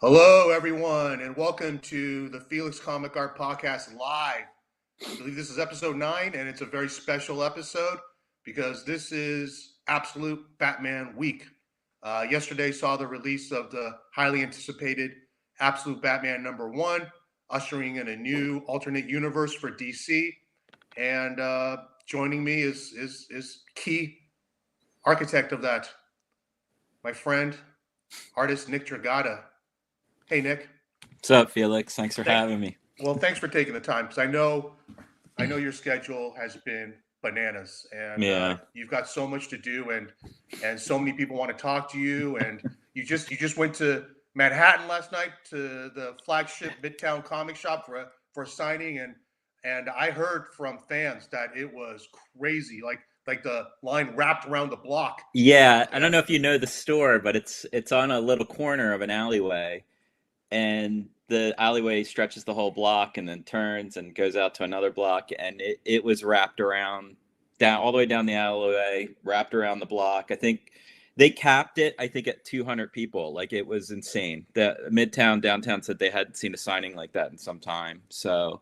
Hello, everyone, and welcome to the Felix Comic Art Podcast Live. I believe this is episode 9, and it's a very special episode because this is Absolute Batman Week. Yesterday saw the release of the highly anticipated Absolute Batman #1, ushering in a new alternate universe for DC. And joining me is key architect of that, my friend, artist Nick Dragotta. Hey, Nick. What's up, Felix? Thanks for having me. Well, thanks for taking the time because I know your schedule has been bananas, and you've got so much to do, and so many people want to talk to you, and you just went to Manhattan last night to the flagship Midtown comic shop for a signing, and I heard from fans that it was crazy, like the line wrapped around the block. Yeah, I don't know if you know the store, but it's on a little corner of an alleyway. And the alleyway stretches the whole block and then turns and goes out to another block. And it was wrapped around down all the way down the alleyway, wrapped around the block. I think they capped it, at 200 people. Like, it was insane. The Midtown downtown said they hadn't seen a signing like that in some time. So,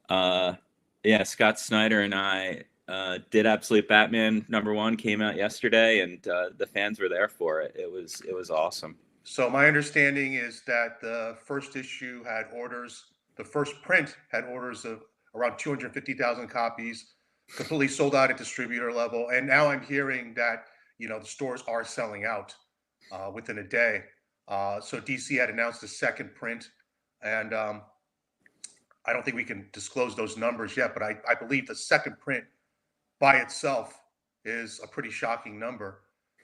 yeah, Scott Snyder and I did Absolute Batman #1, came out yesterday, and the fans were there for it. It was awesome. So my understanding is that the first issue had orders, the first print had orders of around 250,000 copies, completely sold out at distributor level. And now I'm hearing that, the stores are selling out within a day. So DC had announced a second print, and I don't think we can disclose those numbers yet, but I believe the second print by itself is a pretty shocking number.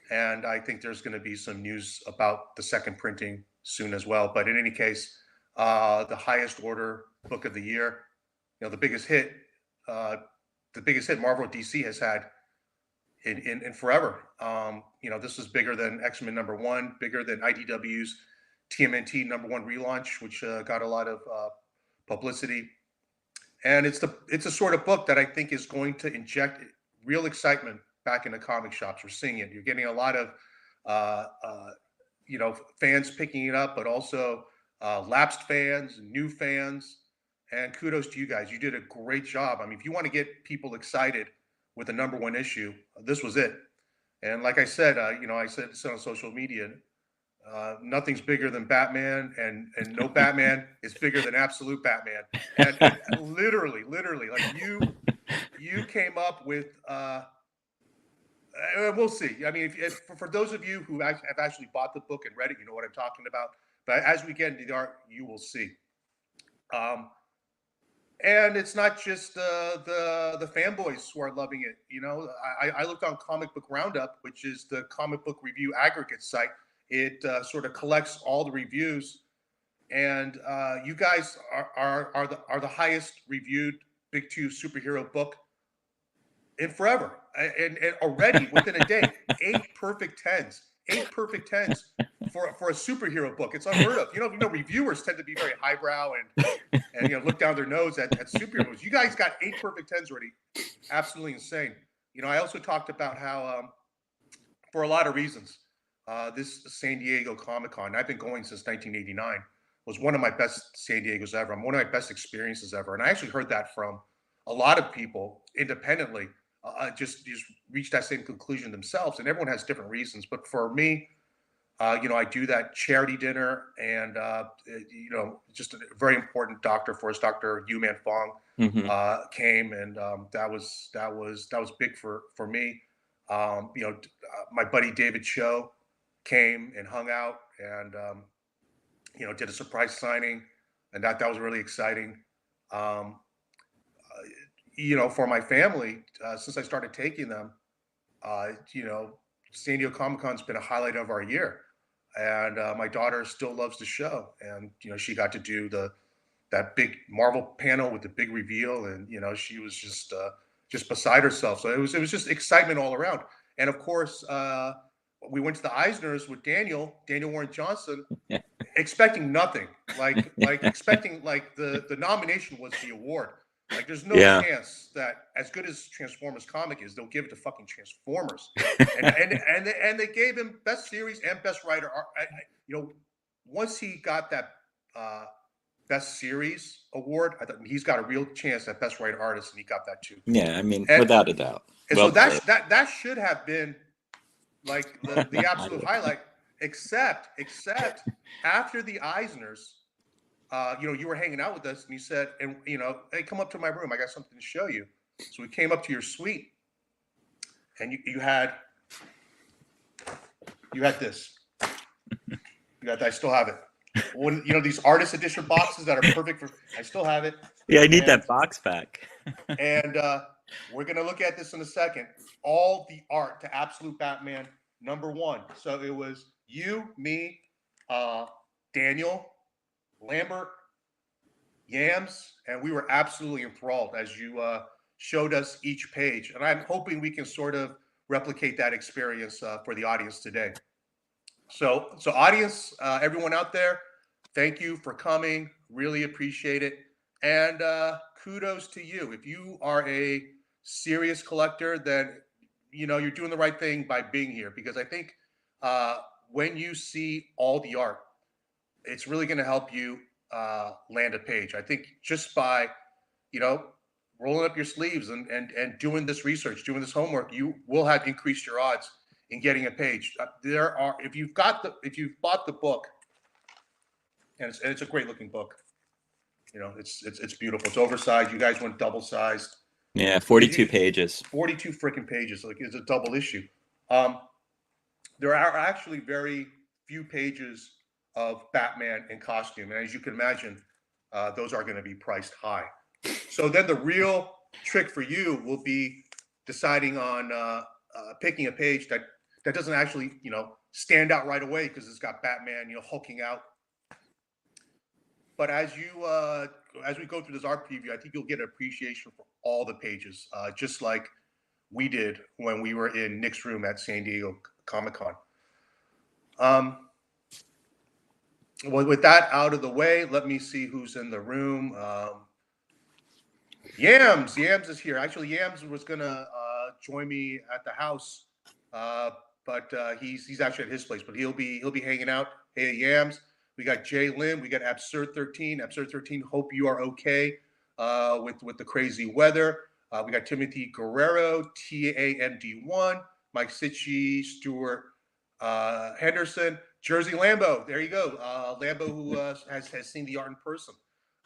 And I think there's going to be some news about the second printing soon as well. But in any case, the highest order book of the year, the biggest hit Marvel DC has had in forever. This is bigger than X-Men #1, bigger than IDW's TMNT #1 relaunch, which got a lot of publicity. And it's a sort of book that I think is going to inject real excitement back in the comic shops. We're seeing it. You're getting a lot of, fans picking it up, but also lapsed fans, new fans, and kudos to you guys. You did a great job. I mean, if you want to get people excited with the #1 issue, this was it. And like I said, I said this on social media. Nothing's bigger than Batman, and no Batman is bigger than Absolute Batman. And literally, like you came up with. We'll see. I mean, for those of you who have actually bought the book and read it, you know what I'm talking about. But as we get into the art, you will see. And it's not just the fanboys who are loving it. I looked on Comic Book Roundup, which is the comic book review aggregate site. It sort of collects all the reviews, and you guys are the highest reviewed Big Two superhero book in forever, and already within a day, 8 perfect tens for a superhero book. It's unheard of. Reviewers tend to be very highbrow and look down their nose at superheroes. You guys got 8 perfect tens already. Absolutely insane. I also talked about how, for a lot of reasons, this San Diego Comic-Con, I've been going since 1989, was one of my best San Diegos ever. One of my best experiences ever. And I actually heard that from a lot of people independently. Just reach that same conclusion themselves, and everyone has different reasons. But for me, I do that charity dinner, and just a very important doctor for us, Dr. Yu-Man Fong, came, and that was big for me. My buddy David Cho came and hung out, and did a surprise signing, and that was really exciting. For my family, since I started taking them, San Diego Comic-Con's been a highlight of our year. And my daughter still loves the show. And, she got to do that big Marvel panel with the big reveal. And, she was just beside herself. So it was just excitement all around. And of course, we went to the Eisners with Daniel Warren Johnson, expecting nothing, like expecting the nomination was the award. Like, there's no Yeah. chance that, as good as Transformers comic is, they'll give it to fucking Transformers. And they gave him best series and best writer. You know, once he got that best series award, I thought he's got a real chance at best writer artist, and he got that too. Yeah, I mean, And, without a doubt. and Well so played. that should have been like the absolute highlight, except after the Eisners. You know, you were hanging out with us, and you said, and you know, hey, come up to my room. I got something to show you. So we came up to your suite, and you had this. You got that. I still have it. When you know these artist edition boxes that are perfect for, I still have it. Yeah, I need that box back. And we're gonna look at this in a second. All the art to Absolute Batman #1. So it was you, me, Daniel, Lambert, Yams, and we were absolutely enthralled as you showed us each page. And I'm hoping we can sort of replicate that experience for the audience today. So audience, everyone out there, thank you for coming. Really appreciate it. And kudos to you. If you are a serious collector, then you know you're doing the right thing by being here, because I think when you see all the art, it's really going to help you land a page. I think just by, you know, rolling up your sleeves and doing this research, doing this homework, you will have increased your odds in getting a page. There are, if you've bought the book, and it's a great looking book. You know, it's beautiful. It's oversized. You guys went double sized. Yeah, 42 pages. 42 freaking pages. Like, it's a double issue. There are actually very few pages of Batman in costume, and as you can imagine, those are going to be priced high. So then the real trick for you will be deciding on picking a page that doesn't actually, you know, stand out right away because it's got Batman, you know, hulking out. But as we go through this art preview, I think you'll get an appreciation for all the pages, just like we did when we were in Nick's room at San Diego Comic-Con. Well, with that out of the way, let me see who's in the room. Yams is here. Actually, Yams was gonna join me at the house, but he's actually at his place. But he'll be hanging out. Hey, Yams. We got Jay Lim. We got Absurd 13. Absurd 13. Hope you are okay with the crazy weather. We got Timothy Guerrero, TAMD1, Mike Sitchy, Stuart Henderson, Jersey Lambo. There you go. Lambo, who has seen the art in person.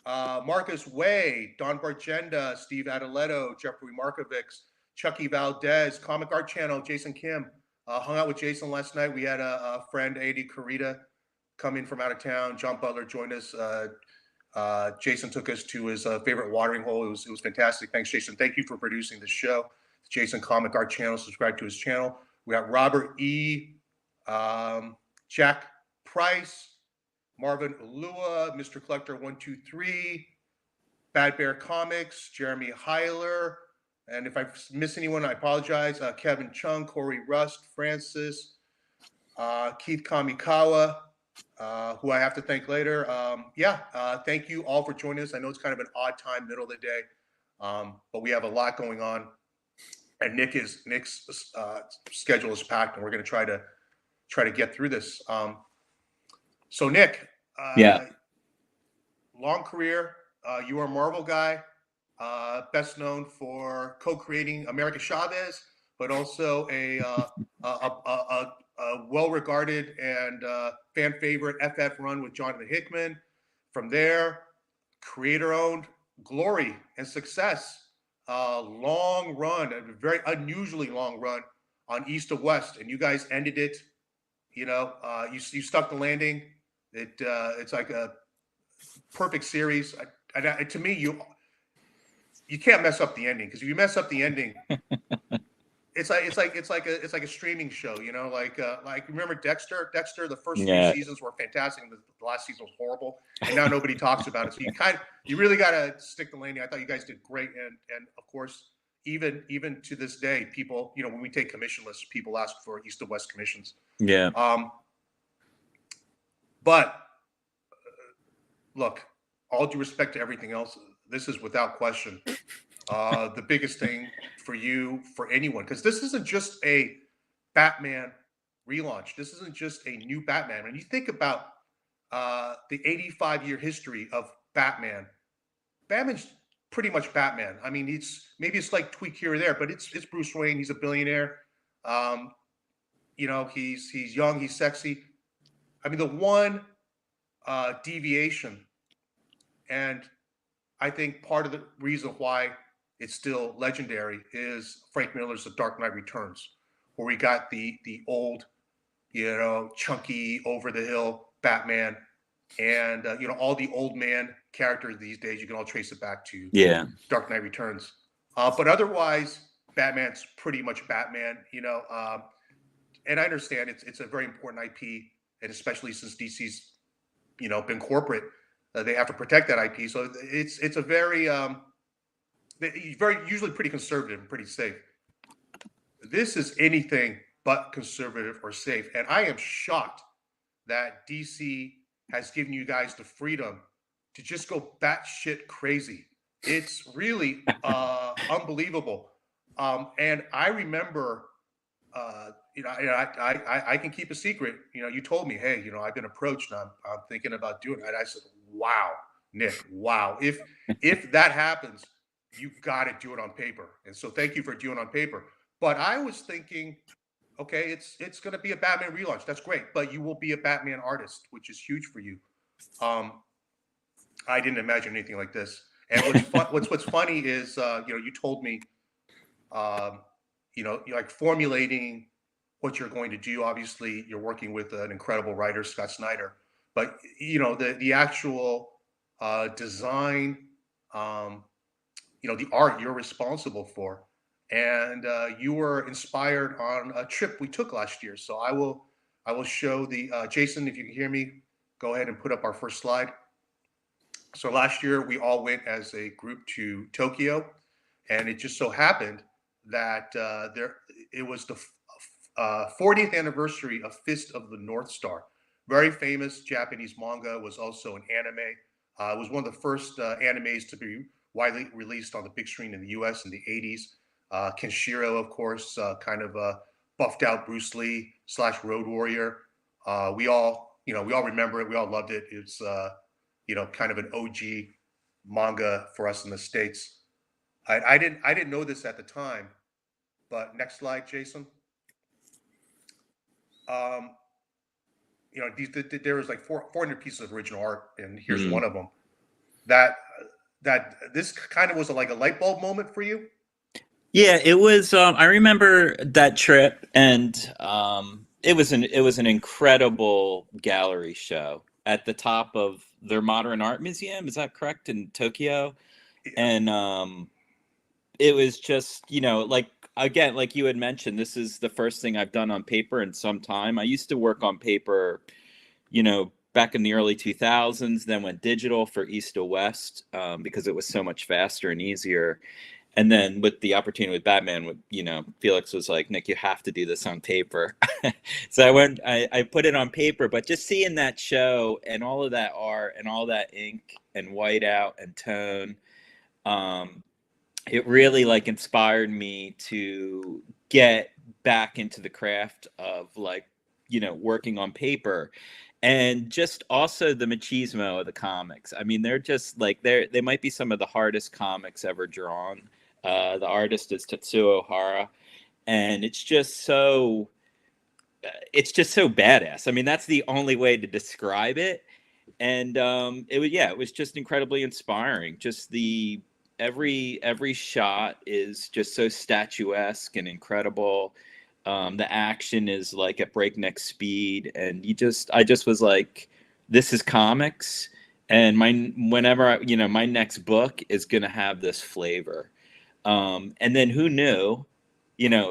Marcus Way, Don Bargenda, Steve Adeletto, Jeffrey Markovics, Chucky Valdez, Comic Art Channel, Jason Kim. Hung out with Jason last night. We had a friend, Adi Carita, come in from out of town. John Butler joined us. Jason took us to his favorite watering hole. It was fantastic. Thanks, Jason. Thank you for producing this show. Jason Comic Art Channel. Subscribe to his channel. We got Robert E., Jack Price, Marvin Ulua, Mr. Collector 123, Bad Bear Comics, Jeremy Heiler, and if I miss anyone, I apologize. Kevin Chung, Corey Rust, Francis, Keith Kamikawa, who I have to thank later. Thank you all for joining us. I know it's kind of an odd time, middle of the day, but we have a lot going on, and Nick's schedule is packed, and we're going to try to get through this. So Nick, long career. You are a Marvel guy, best known for co-creating America Chavez, but also a well-regarded and fan favorite FF run with Jonathan Hickman. From there, creator-owned Glory and Success, long run, a very unusually long run on East to West, and you guys ended it. You know, you stuck the landing. It's like a perfect series. To me, you can't mess up the ending, because if you mess up the ending, it's like a streaming show. You know, like remember Dexter? Dexter, the first three seasons were fantastic, and the last season was horrible, and now nobody talks about it. So you really got to stick the landing. I thought you guys did great, and of course, even to this day, people, you know, when we take commission lists, people ask for East to West commissions. Yeah. But look, all due respect to everything else, this is without question the biggest thing for you, for anyone, because this isn't just a Batman relaunch. This isn't just a new Batman. When you think about the 85-year history of Batman, Batman's pretty much Batman. I mean, it's like tweak here or there, but it's Bruce Wayne. He's a billionaire. Um, he's young, he's sexy. I mean, the one deviation, and I think part of the reason why it's still legendary is Frank Miller's The Dark Knight Returns, where we got the old, chunky, over the hill Batman, and all the old man characters these days. You can all trace it back to Yeah. Dark Knight Returns, but otherwise, Batman's pretty much Batman. And I understand it's a very important IP, and especially since DC's been corporate, they have to protect that IP. So it's a very usually pretty conservative and pretty safe. This is anything but conservative or safe, and I am shocked that DC has given you guys the freedom to just go batshit crazy. It's really unbelievable. And I remember, I can keep a secret. You told me, hey, I've been approached, and I'm thinking about doing it. I said, wow, Nick, wow. If that happens, you got to do it on paper. And so thank you for doing it on paper. But I was thinking, okay, it's going to be a Batman relaunch. That's great, but you will be a Batman artist, which is huge for you. I didn't imagine anything like this. And what's funny is, you told me, you're like formulating what you're going to do. Obviously, you're working with an incredible writer, Scott Snyder. But the actual design, the art you're responsible for, and you were inspired on a trip we took last year. So I will show the Jason, if you can hear me, go ahead and put up our first slide. So last year we all went as a group to Tokyo, and it just so happened that it was the 40th anniversary of Fist of the North Star. Very famous Japanese manga, was also an anime. It was one of the first animes to be widely released on the big screen in the US in the 80s. Kenshiro, of course, kind of buffed out Bruce Lee / Road Warrior. We all remember it. We all loved it. It's kind of an OG manga for us in the States. I didn't know this at the time, but next slide, Jason. There was like 400 pieces of original art, and here's one of them. That this kind of was like a light bulb moment for you. Yeah, it was. I remember that trip, and it was an incredible gallery show at the top of their modern art museum. Is that correct, in Tokyo? Yeah. And it was just, like, again, like you had mentioned, this is the first thing I've done on paper in some time. I used to work on paper, back in the early 2000s, then went digital for East to West because it was so much faster and easier. And then with the opportunity with Batman, Felix was like, Nick, you have to do this on paper. So I put it on paper, but just seeing that show and all of that art and all that ink and whiteout and tone, it really like inspired me to get back into the craft of working on paper. And just also the machismo of the comics. I mean, they're just like, they might be some of the hardest comics ever drawn. The artist is Tetsuo Hara, and it's just so badass. I mean, that's the only way to describe it. And it was just incredibly inspiring. Just every shot is just so statuesque and incredible. The action is like at breakneck speed, and I just was like, this is comics, and my next book is gonna have this flavor. And then who knew,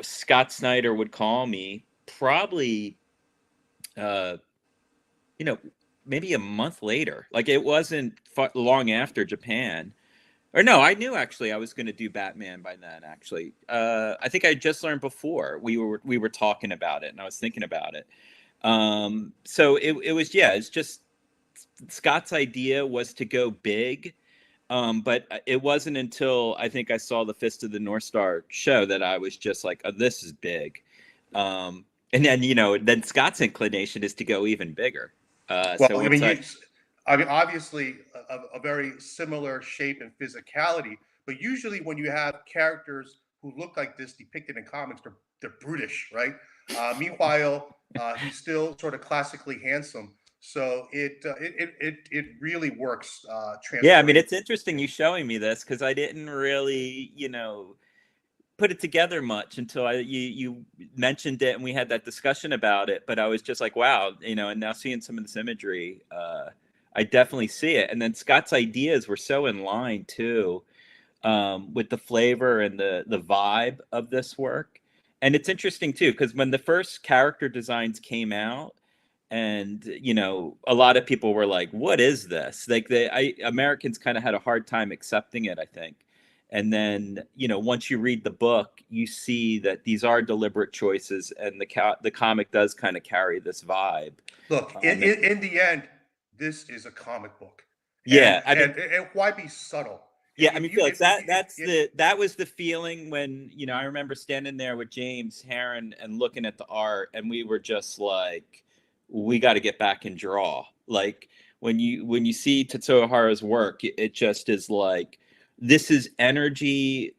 Scott Snyder would call me probably, maybe a month later. Like, it wasn't long after Japan. Or no, I knew actually I was going to do Batman by then. Actually, I think I just learned before we were talking about it, and I was thinking about it. So it was, it's just Scott's idea was to go big, But it wasn't until I think I saw the Fist of the North Star show that I was just like, oh, this is big. And then, then Scott's inclination is to go even bigger. Well, So I mean, once I, obviously a very similar shape and physicality, but usually when you have characters who look like this depicted in comics, they're brutish, right? Meanwhile, he's still sort of classically handsome, so it really works yeah, I transferring. mean, it's interesting you showing me this because I didn't really, put it together much until you mentioned it and we had that discussion about it. But I was just like, wow, and now seeing some of this imagery, I definitely see it. And then Scott's ideas were so in line too, with the flavor and the vibe of this work. And it's interesting too because when the first character designs came out, and a lot of people were like, "What is this?" Like Americans kind of had a hard time accepting it, I think. And then once you read the book, you see that these are deliberate choices, and the comic does kind of carry this vibe. Look, in the end, this is a comic book, Yeah, I mean, and why be subtle? yeah, I mean, Felix, If that was the feeling when I remember standing there with James Heron and looking at the art, and we were just like, we got to get back and draw. Like when you see Tetsuo Hara's work, it just is like this is energy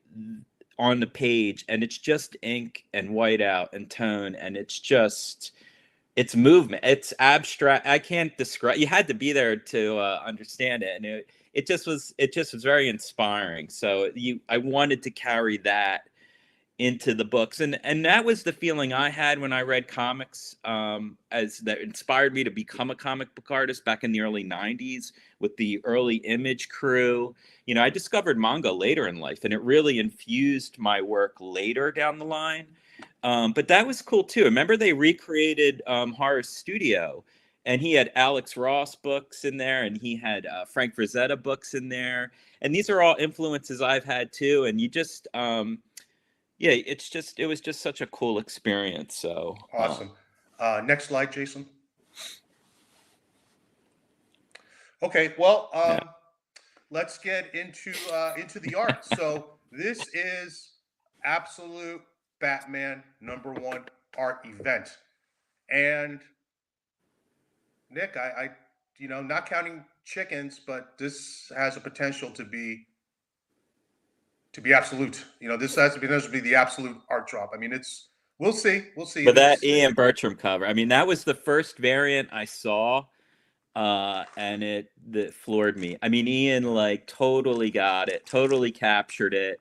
on the page, and it's just ink and whiteout and tone, and it's movement, it's abstract. I can't describe. You had to be there to understand it, and it just was very inspiring. So I wanted to carry that into the books, and that was the feeling I had when I read comics, as that inspired me to become a comic book artist back in the early 90s with the early Image crew. I discovered manga later in life, and it really infused my work later down the line. But that was cool too. Remember they recreated Horror Studio, and he had Alex Ross books in there, and he had Frank Frazetta books in there, and these are all influences I've had too. And you just yeah, it was just such a cool experience. So awesome. Next slide, Jason. Okay, well, yeah. let's get into the art. So this is absolute Batman #1 art event, and Nick, not counting chickens, but this has a potential to be absolute. This has to be the absolute art drop. I mean, we'll see. But that Ian Bertram cover, I mean, that was the first variant I saw, and that floored me. I mean, Ian like totally got it, totally captured it.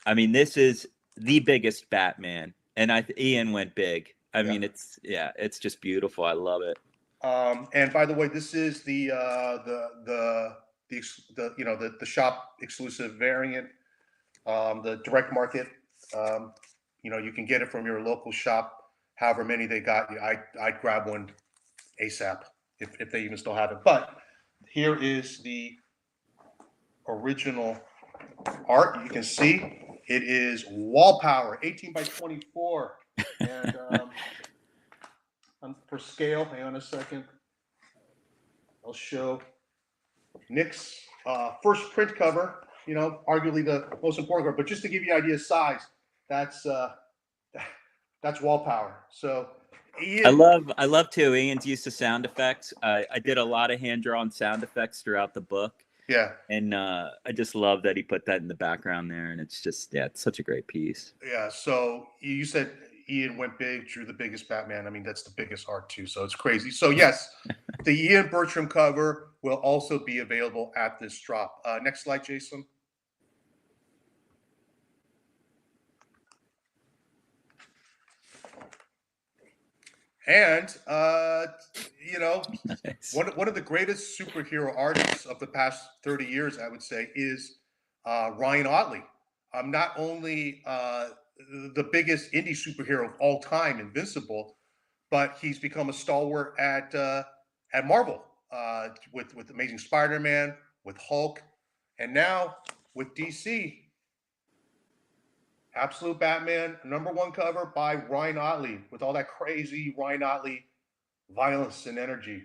I mean, this is the biggest Batman, and Ian went big. I Yeah. mean, it's just beautiful. I love it. And by the way, this is the shop exclusive variant, the direct market. You can get it from your local shop. However many they got, I'd grab one ASAP if they even still have it. But here is the original art. You can see it is wall power, 18 by 24, and for scale. Hang on a second. I'll show Nick's first print cover. Arguably the most important cover. But just to give you an idea of size, that's wall power. So Ian, I love too Ian's use of sound effects. I did a lot of hand drawn sound effects throughout the book. yeah, And I just love that he put that in the background there, and it's just it's such a great piece. yeah. So you said Ian went big, drew the biggest Batman. I mean, that's the biggest art too. So it's crazy. So yes, the Ian Bertram cover will also be available at this drop. Next slide, Jason. And Nice. one of the greatest superhero artists of the past 30 years, I would say, is Ryan Otley. Not only the biggest indie superhero of all time, Invincible, but he's become a stalwart at Marvel, with Amazing Spider-Man, with Hulk, and now with DC. Absolute Batman #1 cover by Ryan Otley, with all that crazy Ryan Otley violence and energy.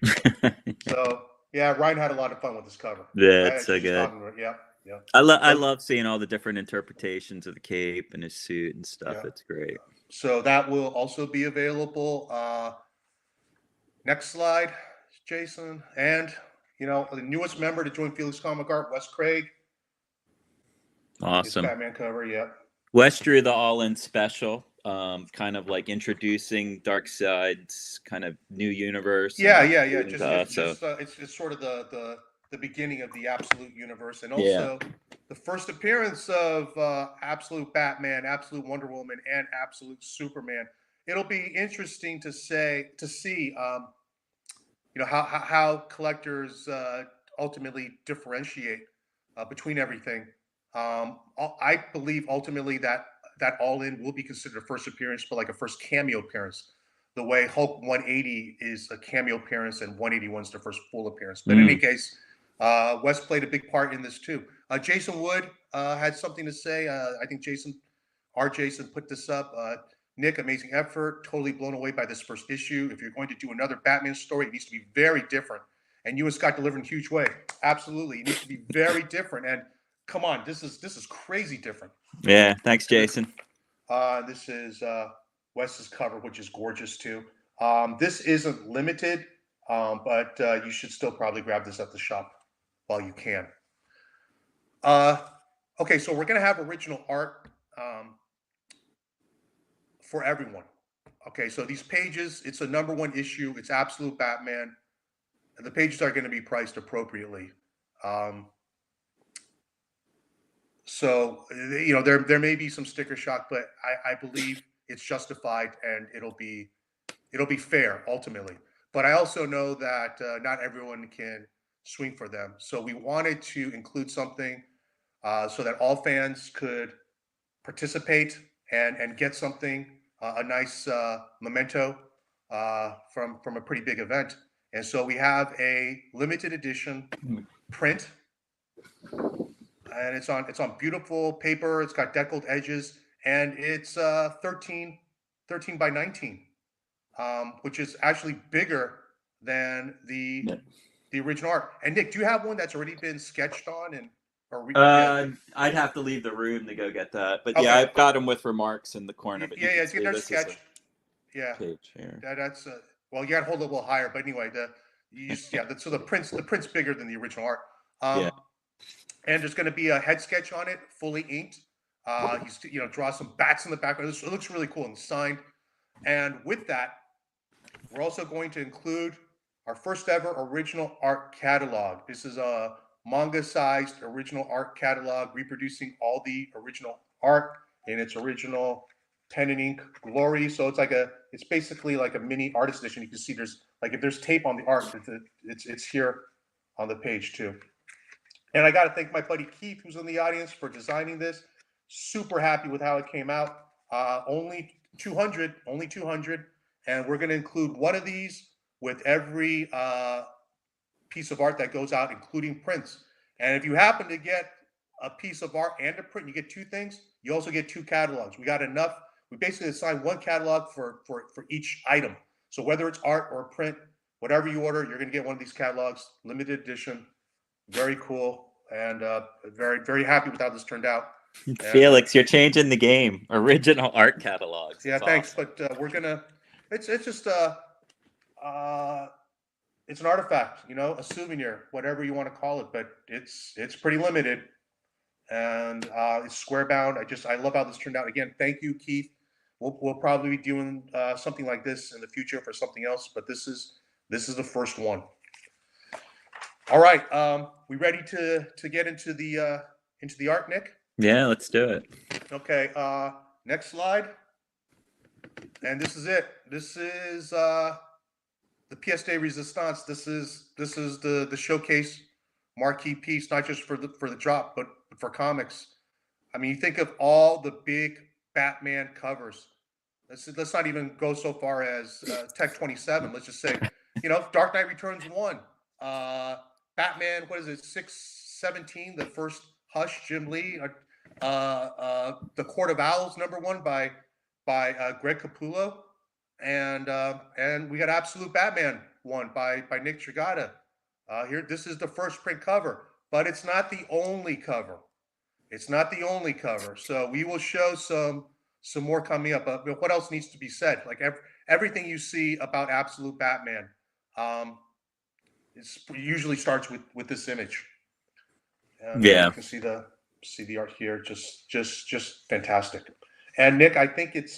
So yeah, Ryan had a lot of fun with this cover. That's so Just good. talking about, yeah. yeah. I So love seeing all the different interpretations of the cape and his suit and stuff. yeah, It's great. so that will also be available. Next slide, Jason, and the newest member to join Felix Comic Art, Wes Craig, his Awesome. Batman cover. Yeah, Wes drew the all-in special, kind of like introducing Darkseid's kind of new universe yeah, and yeah, yeah. to us. So It's sort of the beginning of the Absolute universe, and yeah, also the first appearance of Absolute Batman, Absolute Wonder Woman, and Absolute Superman. It'll be interesting to see how collectors ultimately differentiate between everything. I believe ultimately that All In will be considered a first appearance, but like a first cameo appearance. The way Hulk 180 is a cameo appearance and 181 is the first full appearance. But in any case, Wes played a big part in this too. Jason Wood had something to say. I think our Jason put this up. Nick, amazing effort. Totally blown away by this first issue. If you're going to do another Batman story, it needs to be very different. And you and Scott delivered in a huge way. Absolutely, it needs to be very different. And come on, this is crazy different. yeah. Thanks, Jason. This is Wes's cover, which is gorgeous too. This isn't limited, but you should still probably grab this at the shop while you can. Okay, so we're gonna have original art for everyone. Okay, so these pages, it's a #1 issue. It's Absolute Batman, and the pages are going to be priced appropriately. Um, so there may be some sticker shock, but I believe it's justified and it'll be fair ultimately. But I also know that not everyone can swing for them. So we wanted to include something so that all fans could participate and get something, a nice memento from a pretty big event. And so we have a limited edition print, and it's on beautiful paper. It's got deckled edges, and it's 13 by 19, which is actually bigger than the original art. And Nick, do you have one that's already been sketched on yeah? I'd have to leave the room to go get that, but yeah, Okay. I've got him with remarks in the corner. But you Yeah, can yeah. see They're this is sketched. a Yeah, page here. that's well, you got to hold it a little higher. But anyway, so the print's bigger than the original art. Yeah. And there's going to be a head sketch on it, fully inked. He's draw some bats in the background. It looks really cool and signed. And with that, we're also going to include our first ever original art catalog. This is a manga-sized original art catalog reproducing all the original art in its original pen and ink glory. So it's basically like a mini artist edition. You can see there's like if there's tape on the art, it's here on the page too. And I got to thank my buddy Keith, who's in the audience, for designing this. Super happy with how it came out. Only 200, and we're going to include one of these with every piece of art that goes out, including prints. And if you happen to get a piece of art and a print, you get two things. You also get two catalogs. We got enough. We basically assigned one catalog for each item. So whether it's art or print, whatever you order, you're going to get one of these catalogs, limited edition. Very cool, and very, very happy with how this turned out. Felix, you're changing the game. Original art catalogs. Yeah, It's thanks. awesome. But we're gonna. It's just it's an artifact, a souvenir, whatever you want to call it. But it's pretty limited, and it's square bound. I love how this turned out. Again, thank you, Keith. We'll probably be doing something like this in the future for something else, but this is the first one. All right, we ready to get into the art, Nick? Yeah, let's do it. Okay, next slide. And this is it. This is the pièce de résistance. This is the showcase marquee piece, not just for the drop, but for comics. I mean, you think of all the big Batman covers. Let's not even go so far as Tech 27. Let's just say, Dark Knight Returns 1. Batman, what is it, 617, the first Hush, Jim Lee. The Court of Owls, #1 by Greg Capullo. And we got Absolute Batman 1 by Nick Dragotta. Here, this is the first print cover. but it's not the only cover. It's not the only cover. So we will show some more coming up. But what else needs to be said? Like everything you see about Absolute Batman, um, usually starts with this image, and Yeah. you can see the art here. Just fantastic. And Nick, I think it's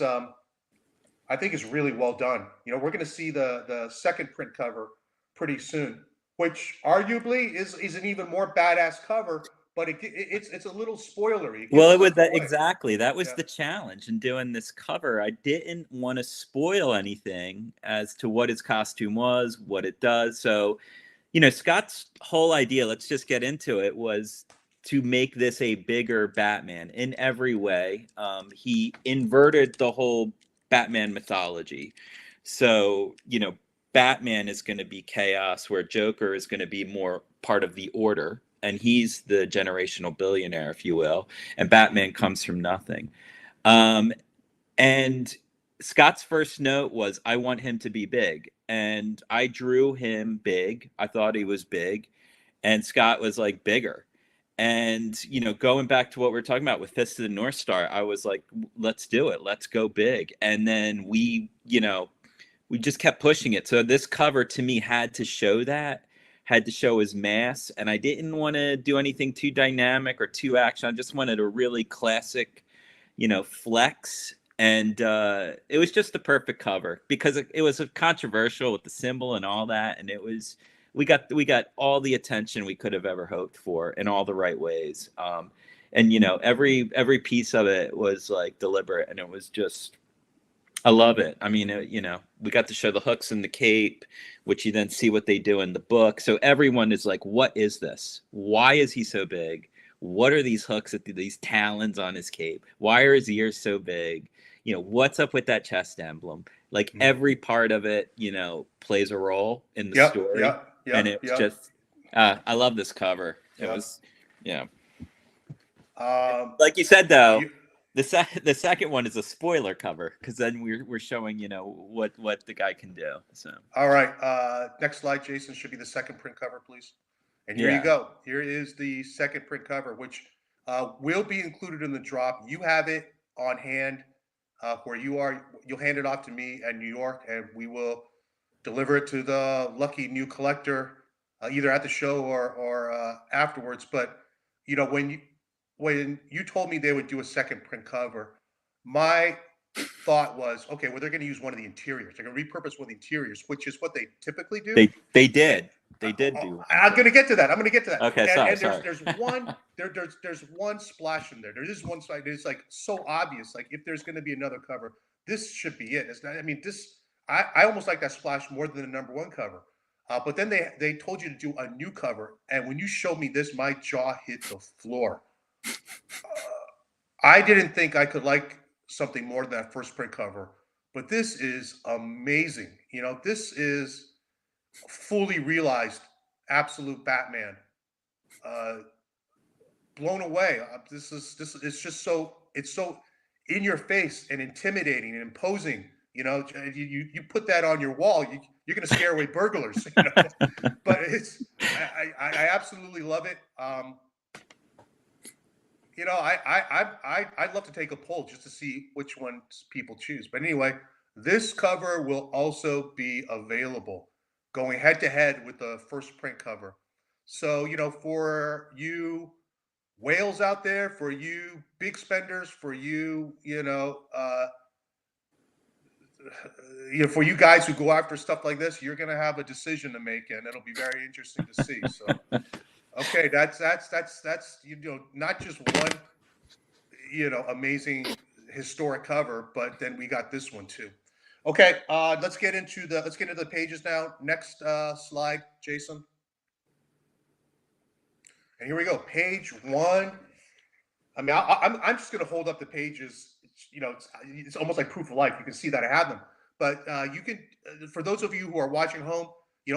really well done. You know, we're going to see the second print cover pretty soon, which arguably is an even more badass cover. But it's a little spoilery. It gives Well, it was something that away. exactly. That was Yeah. the challenge in doing this cover. I didn't want to spoil anything as to what his costume was, what it does. So, Scott's whole idea, let's just get into it, was to make this a bigger Batman in every way. He inverted the whole Batman mythology. So, Batman is going to be chaos, where Joker is going to be more part of the order. And he's the generational billionaire, if you will. And Batman comes from nothing. Um, and Scott's first note was, I want him to be big. And I drew him big. I thought he was big. And Scott was like, bigger. And, going back to what we're talking about with Fist of the North Star, I was like, let's do it. Let's go big. And then we just kept pushing it. So this cover to me had to show that, had to show his mass. And I didn't want to do anything too dynamic or too action. I just wanted a really classic, flex. And it was just the perfect cover because it was controversial with the symbol and all that. And we got all the attention we could have ever hoped for in all the right ways. And every piece of it was like deliberate, and it was just, I love it. I mean, we got to show the hooks in the cape, which you then see what they do in the book. So everyone is like, what is this? Why is he so big? What are these hooks, these talons on his cape? Why are his ears so big? What's up with that chest emblem? Like every part of it, plays a role in the story. And it's just, I love this cover. It was, like you said, though. The second one is a spoiler cover because then we're showing what the guy can do. So all right, next slide, Jason, should be the second print cover, please. And here you go. Here is the second print cover, which will be included in the drop. You have it on hand where you are. You'll hand it off to me at New York, and we will deliver it to the lucky new collector either at the show or afterwards. But when you told me they would do a second print cover, my thought was, okay, well, they're going to use one of the interiors. They're going to repurpose one of the interiors, which is what they typically do. They did. They did do. I'm going to get to that. Okay, sorry. There's one splash in there. There is one side. It's like so obvious. Like if there's going to be another cover, this should be it. It's not, I mean, I almost like that splash more than the number one cover. But then they told you to do a new cover, and when you showed me this, my jaw hit the floor. I didn't think I could like something more than that first print cover, but this is amazing. This is fully realized Absolute Batman. Blown away. This is just it's so in your face and intimidating and imposing. You put that on your wall, you're going to scare away burglars. But I absolutely love it. I'd love to take a poll just to see which ones people choose. But anyway, this cover will also be available going head to head with the first print cover. So, for you whales out there, for you big spenders, for for you guys who go after stuff like this, you're going to have a decision to make, and it'll be very interesting to see. So. Okay, that's not just one amazing historic cover, but then we got this one too. Okay, let's get into the pages now. Next slide, Jason. And here we go, page one. I mean, I'm just going to hold up the pages. It's almost like proof of life. You can see that I have them, but you can, for those of you who are watching home,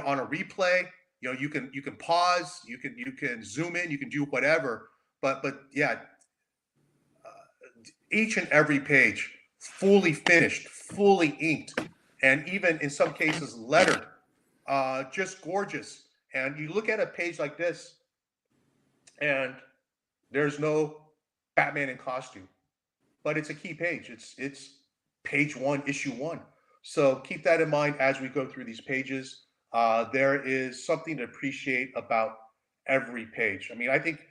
on a replay. You can pause, you can zoom in, you can do whatever, but yeah, each and every page fully finished, fully inked, and even in some cases lettered, just gorgeous. And you look at a page like this, and there's no Batman in costume, but it's a key page. It's page one, issue one. So keep that in mind as we go through these pages. There is something to appreciate about every page. I mean, I think,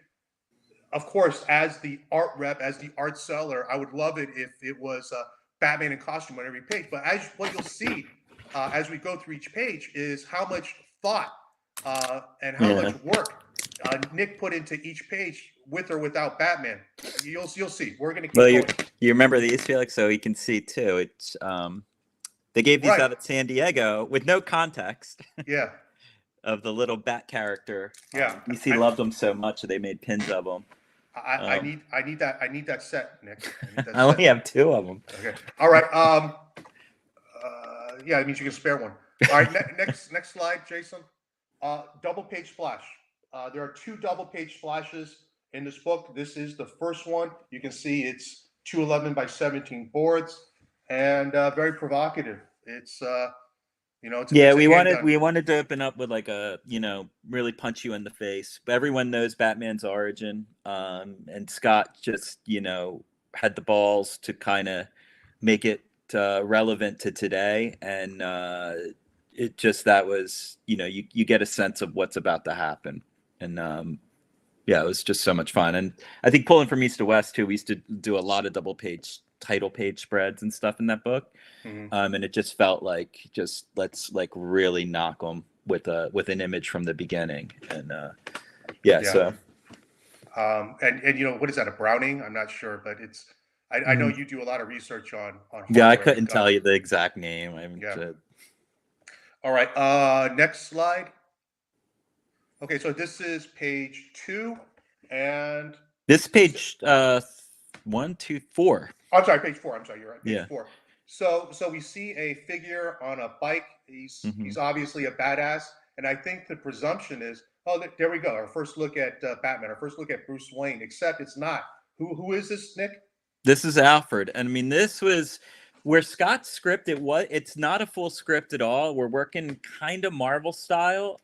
of course, as the art rep, as the art seller, I would love it if it was Batman in costume on every page. But as what you'll see as we go through each page is how much thought and how much work Nick put into each page, with or without Batman. You'll see. We're going to keep going. You remember these, Felix? So you can see too. It's they gave these out at San Diego with no context. Yeah. Of the little bat character. Yeah. DC loved them so much that they made pins of them. I need that set, Nick. I only have 2 of them. Okay. All right. Yeah, it means you can spare one. All right. Next slide, Jason. Double page splash. There are 2 double page splashes in this book. This is the first one. You can see it's 211 by 17 boards, and very provocative. It's we wanted to open up with like a really punch you in the face. But everyone knows Batman's origin, and Scott just had the balls to kind of make it relevant to today, and it just that was you get a sense of what's about to happen, and it was just so much fun. And I think pulling from east to west too, we used to do a lot of double page title page spreads and stuff in that book. And it just felt like let's like really knock them with an image from the beginning. And so and what is that, a Browning? I'm not sure, but it's I know you do a lot of research on I couldn't tell you the exact name. All right, next slide. Okay, so this is page 2, and this page 1, 2, 4. I'm sorry, page 4. I'm sorry, you're right. Page 4. So we see a figure on a bike. He's obviously a badass, and I think the presumption is, there we go. Our first look at Batman. Our first look at Bruce Wayne. Except it's not. Who is this, Nick? This is Alfred, and I mean this was where Scott's script. It's not a full script at all. We're working kind of Marvel style.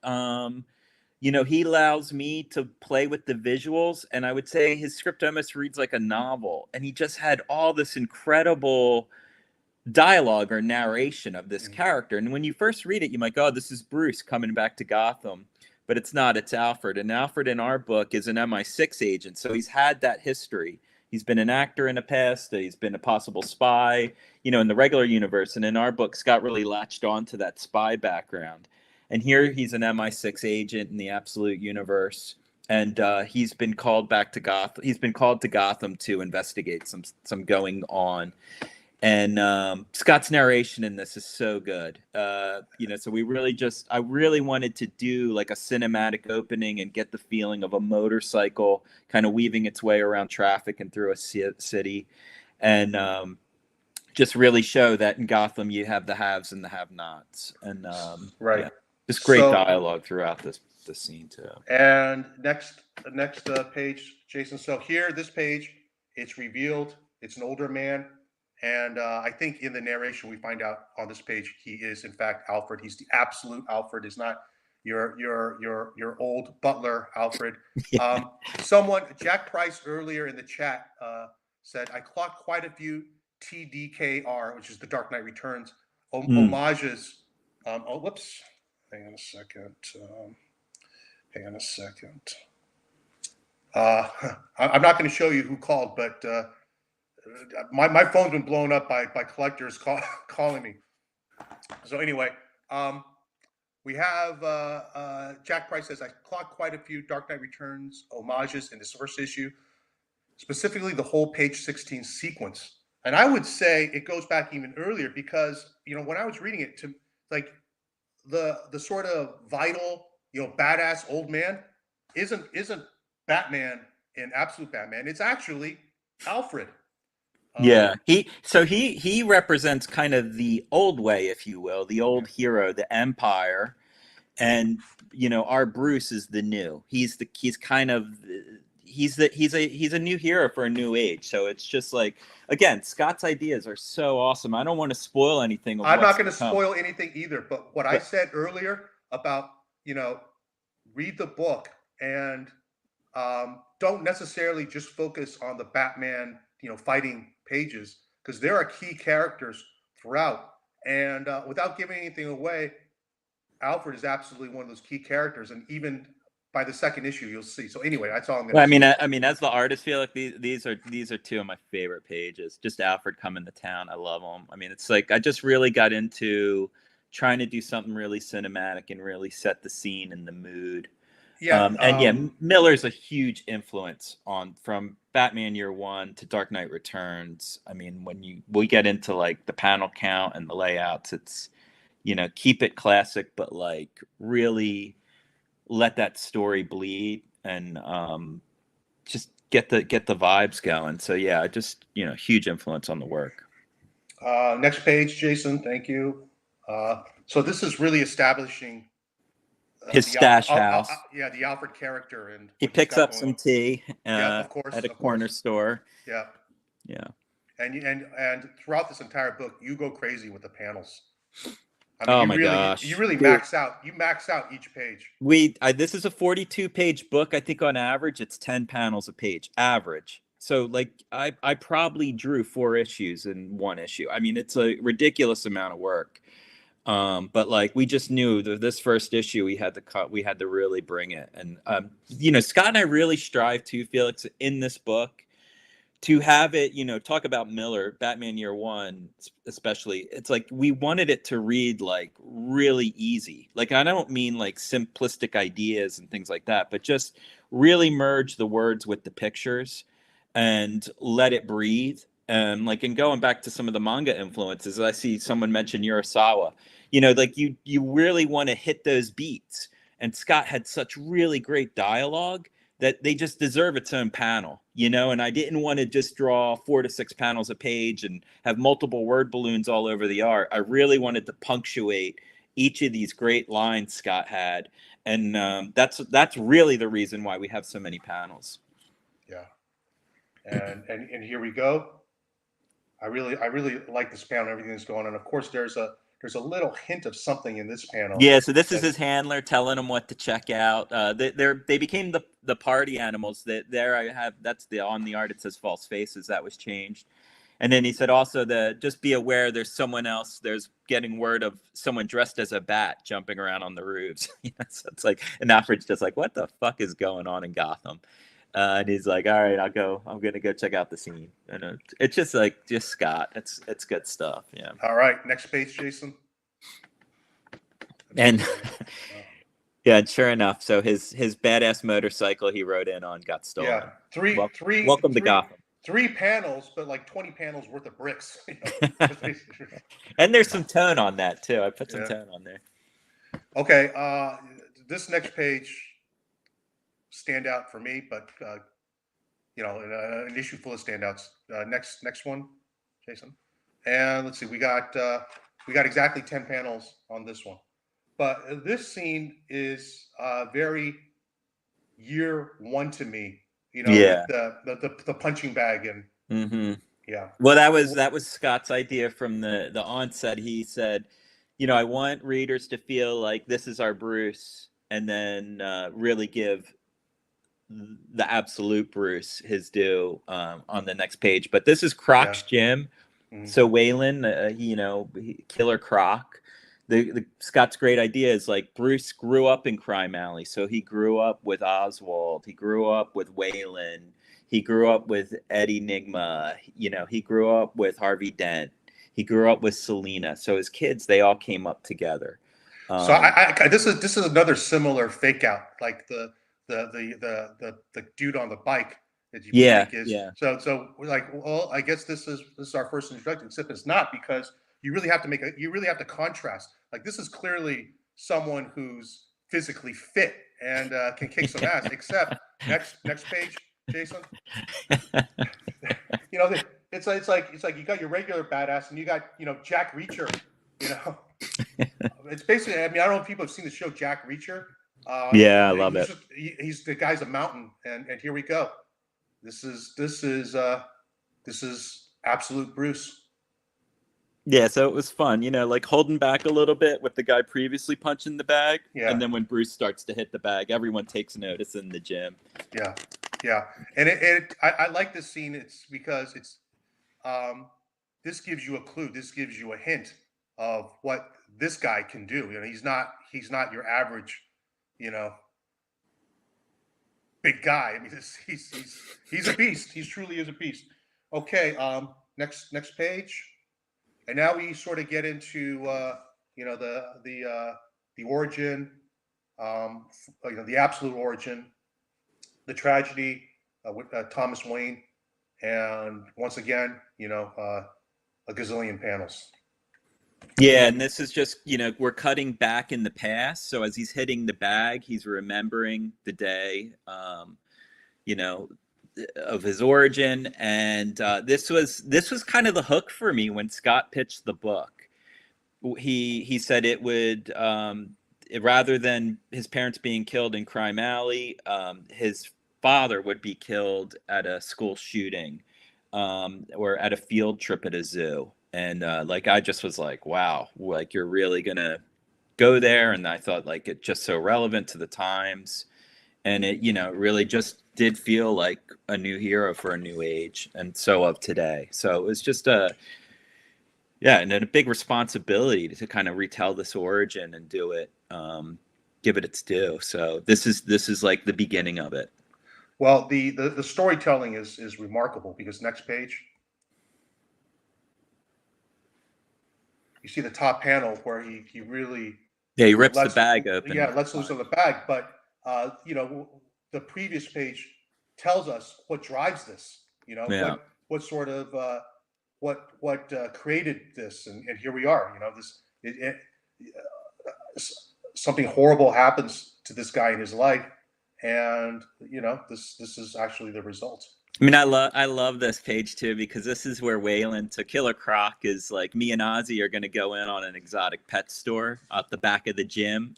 He allows me to play with the visuals, and I would say his script almost reads like a novel. And he just had all this incredible dialogue or narration of this character. And when you first read it, you might go, "Oh, this is Bruce coming back to Gotham," but it's not. It's Alfred. And Alfred in our book is an MI6 agent, so he's had that history. He's been an actor in the past. He's been a possible spy, in the regular universe. And in our book, Scott really latched on to that spy background. And here he's an MI6 agent in the Absolute universe, and he's been called back to Gotham. He's been called to Gotham to investigate some going on. And Scott's narration in this is so good. So I really wanted to do like a cinematic opening and get the feeling of a motorcycle kind of weaving its way around traffic and through a city, and just really show that in Gotham you have the haves and the have-nots. And right. Yeah. Just great dialogue throughout this scene too. And next page, Jason. So here, this page, it's revealed it's an older man, and I think in the narration we find out on this page he is in fact Alfred. He's the absolute Alfred. Is not your old butler Alfred. Jack Price earlier in the chat said, "I clocked quite a few TDKR, which is the Dark Knight Returns homages." Whoops. Hang on a second. I'm not going to show you who called, but my phone's been blown up by collectors calling me. So anyway, we have Jack Price says, "I clocked quite a few Dark Knight Returns homages in this first issue, specifically the whole page 16 sequence." And I would say it goes back even earlier because when I was reading it, to like the sort of vital, badass old man isn't Batman in Absolute Batman. It's actually Alfred. He represents kind of the old way, if you will, the old hero, the Empire, and our Bruce is the new. He's a new hero for a new age. So it's just like, again, Scott's ideas are so awesome. I don't want to spoil anything. I'm not going to spoil anything either. But I said earlier about, read the book and don't necessarily just focus on the Batman, fighting pages, because there are key characters throughout. And without giving anything away, Alfred is absolutely one of those key characters, and even by the second issue, you'll see. So anyway, that's all I'm going Well, to say. I mean, as the artist, feel like these are two of my favorite pages. Just Alfred coming to town, I love them. I mean, it's like I just really got into trying to do something really cinematic and really set the scene and the mood. Yeah, And yeah, Miller's a huge influence on from Batman Year One to Dark Knight Returns. I mean, we get into like the panel count and the layouts, it's keep it classic, but like really let that story bleed and just get the vibes going. So yeah, just huge influence on the work. next page, Jason. Thank you. So this is really establishing His stash house. yeah, the Alfred character and He what he's picks got up going some on. tea Yeah, of course, at a of corner course. store. Yeah, Yeah. and throughout this entire book, you go crazy with the panels. I mean, Oh you my really, gosh. you really Dude, max out. You max out each page. this is a 42-page book. I think on average it's 10 panels a page, average. So like I probably drew 4 issues in one issue. I mean, it's a ridiculous amount of work. But like we just knew that this first issue we had to really bring it. And Scott and I really strive to, Felix, in this book to have it, talk about Miller, Batman Year One, especially. It's like we wanted it to read like really easy. Like I don't mean like simplistic ideas and things like that, but just really merge the words with the pictures and let it breathe. And like, and going back to some of the manga influences, I see someone mention Urasawa. Like you really want to hit those beats. And Scott had such really great dialogue that they just deserve its own panel, and I didn't want to just draw 4 to 6 panels a page and have multiple word balloons all over the art. I really wanted to punctuate each of these great lines Scott had. And that's really the reason why we have so many panels. Yeah, and here we go. I really like this panel. Everything that's going on. Of course, there's a little hint of something in this panel. Yeah, so this is his handler telling him what to check out. They became the party animals. That there I have. That's on the art. It says false faces. That was changed. And then he said also just be aware there's someone else. There's getting word of someone dressed as a bat jumping around on the roofs. So it's like, and Alfred's just like, what the fuck is going on in Gotham? And he's like, all right, I'm gonna go check out the scene. And it's just Scott. It's good stuff. Yeah. All right, next page, Jason. And yeah, and sure enough, so his badass motorcycle he rode in on got stolen. Yeah, welcome to Gotham. 3 panels, but like 20 panels worth of bricks. And there's some tone on that too. I put some tone on there. Okay, this next page stand out for me, but an issue full of standouts. Next one, Jason. And let's see, we got exactly 10 panels on this one. But this scene is very Year One to me. Yeah. The punching bag and yeah. Well, that was Scott's idea from the onset. He said, I want readers to feel like this is our Bruce, and then really give the absolute Bruce his due on the next page. But this is Croc's gym. Mm-hmm. So Waylon, Killer Croc. The Scott's great idea is like Bruce grew up in Crime Alley, so he grew up with Oswald, he grew up with Waylon, he grew up with Eddie Nigma, he grew up with Harvey Dent, he grew up with Selena. So his kids, they all came up together. So I this is another similar fake out, like the dude on the bike that you think is. Yeah. So we're like, well, I guess this is our first introduction, except it's not, because you really have to contrast. Like, this is clearly someone who's physically fit and can kick some ass. Except next page, Jason. It's like you got your regular badass and you got Jack Reacher. It's basically. I mean, I don't know if people have seen the show Jack Reacher. Yeah, I love it. He's the guy's a mountain, and here we go. This is absolute Bruce. Yeah, so it was fun, like holding back a little bit with the guy previously punching the bag. Yeah. And then when Bruce starts to hit the bag, everyone takes notice in the gym. Yeah, yeah, and I like this scene. It's because um, this gives you a clue. This gives you a hint of what this guy can do. He's not your average, you know, big guy. I mean, he's a beast. He truly is a beast. Okay, next page, and now we sort of get into the origin, the absolute origin, the tragedy with Thomas Wayne, and once again, a gazillion panels. Yeah, and this is just, we're cutting back in the past. So as he's hitting the bag, he's remembering the day, you know, of his origin. And this was kind of the hook for me when Scott pitched the book. He said it would, rather than his parents being killed in Crime Alley, his father would be killed at a school shooting, or at a field trip at a zoo. And like I just was like, wow, like you're really gonna go there. And I thought like it's just so relevant to the times, and it really just did feel like a new hero for a new age, and so of today. So it was just and then a big responsibility to kind of retell this origin and do it, give it its due. So this is like the beginning of it. Well, the storytelling is remarkable, because next page, you see the top panel where he really He rips the bag open. Yeah, lets loose of the bag. But the previous page tells us what drives this. What sort of what created this, and here we are. Something horrible happens to this guy in his life, and this is actually the result. I mean, I love this page too, because this is where Wayland to Killer Croc is like, me and Ozzy are going to go in on an exotic pet store at the back of the gym.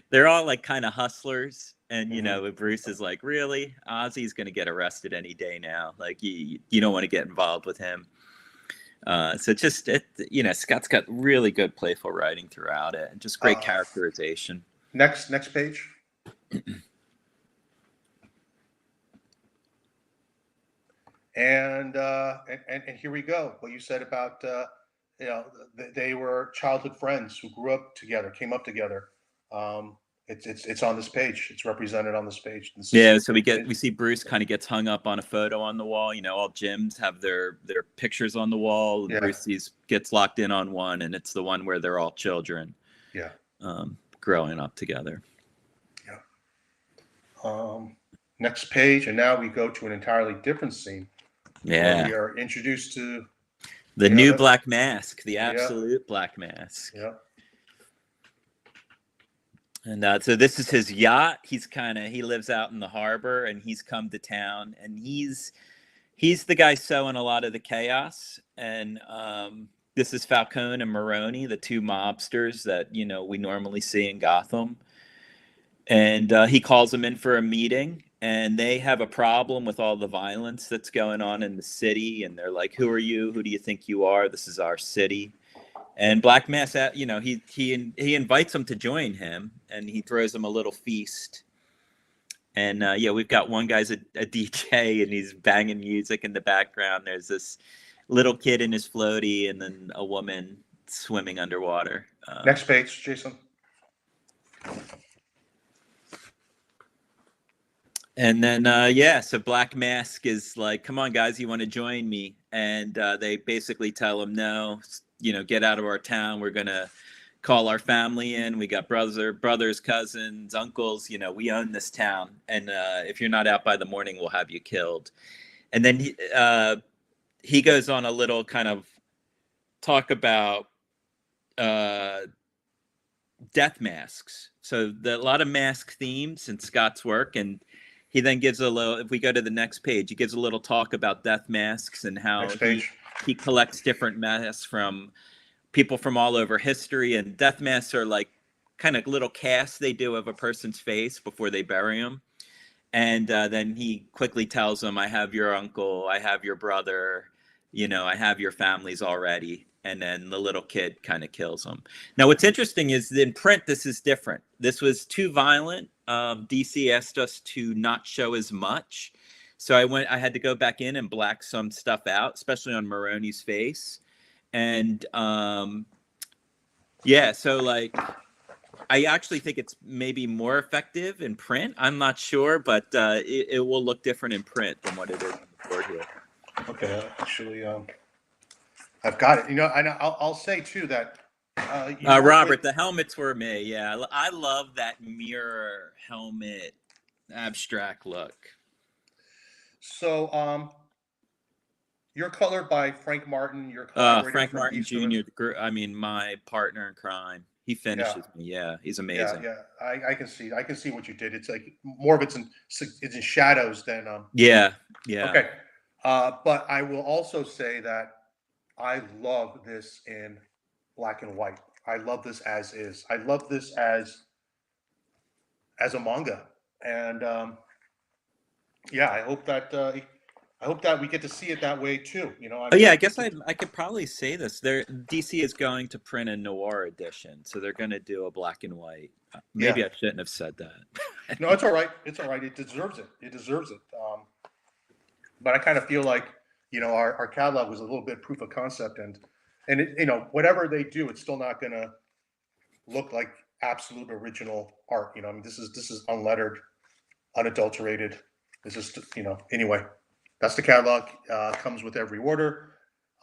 They're all like kind of hustlers. And, Bruce is like, really? Ozzy's going to get arrested any day now. Like, you don't want to get involved with him. So just, Scott's got really good playful writing throughout it, and just great characterization. Next page. And here we go. What you said about they were childhood friends who grew up together, came up together. It's on this page. It's represented on this page. So we see Bruce kind of gets hung up on a photo on the wall. All gyms have their pictures on the wall. Yeah. Bruce gets locked in on one, and it's the one where they're all children. Yeah. Growing up together. Yeah. Next page, and now we go to an entirely different scene. Yeah. We are introduced to the new Black Mask, the absolute Black Mask. Yeah. And so this is his yacht. He lives out in the harbor, and he's come to town, and he's the guy sowing a lot of the chaos. And this is Falcone and Maroni, the two mobsters that we normally see in Gotham. And he calls them in for a meeting, and they have a problem with all the violence that's going on in the city. And they're like, "Who are you? Who do you think you are? This is our city." And Black Mask, he invites them to join him, and he throws them a little feast. And we've got one guy's a DJ, and he's banging music in the background. There's this little kid in his floaty, and then a woman swimming underwater. Next page, Jason. And then, so Black Mask is like, "Come on, guys, you want to join me?" And they basically tell him, "No, get out of our town. We're going to call our family in. We got brothers, cousins, uncles. We own this town. And if you're not out by the morning, we'll have you killed." And then he goes on a little kind of talk about death masks. So a lot of mask themes in Scott's work, and he then gives a little, if we go to the next page, he gives a little talk about death masks and how he collects different masks from people from all over history. And death masks are like kind of little casts they do of a person's face before they bury him. And then he quickly tells them, "I have your uncle, I have your brother, I have your families already." and then the little kid kind of kills him. Now, what's interesting is in print, this is different. This was too violent. DC asked us to not show as much. So I had to go back in and black some stuff out, especially on Maroni's face. And yeah, so like, I actually think it's maybe more effective in print. I'm not sure, but it will look different in print than what it is on the board here. Okay, actually, I've got it. I'll say too that Robert, the helmets were me. Yeah, I love that mirror helmet abstract look. So, you're colored by Frank Martin. You're collaborating Frank from Martin Eastern. Jr. I mean, my partner in crime. He finishes me. Yeah, he's amazing. Yeah. I can see. I can see what you did. It's like more of it's in shadows than. Yeah. Okay. But I will also say that I love this in black and white. I love this as is. I love this as a manga, and yeah, I hope that we get to see it that way too. I guess I could probably say this. DC is going to print a noir edition, so they're going to do a black and white. Maybe I shouldn't have said that. No, it's all right. It's all right. It deserves it. It deserves it. But I kind of feel like our catalog was a little bit proof of concept, and whatever they do, it's still not going to look like absolute original art. I mean, this is unlettered, unadulterated. This is anyway. That's the catalog. Comes with every order.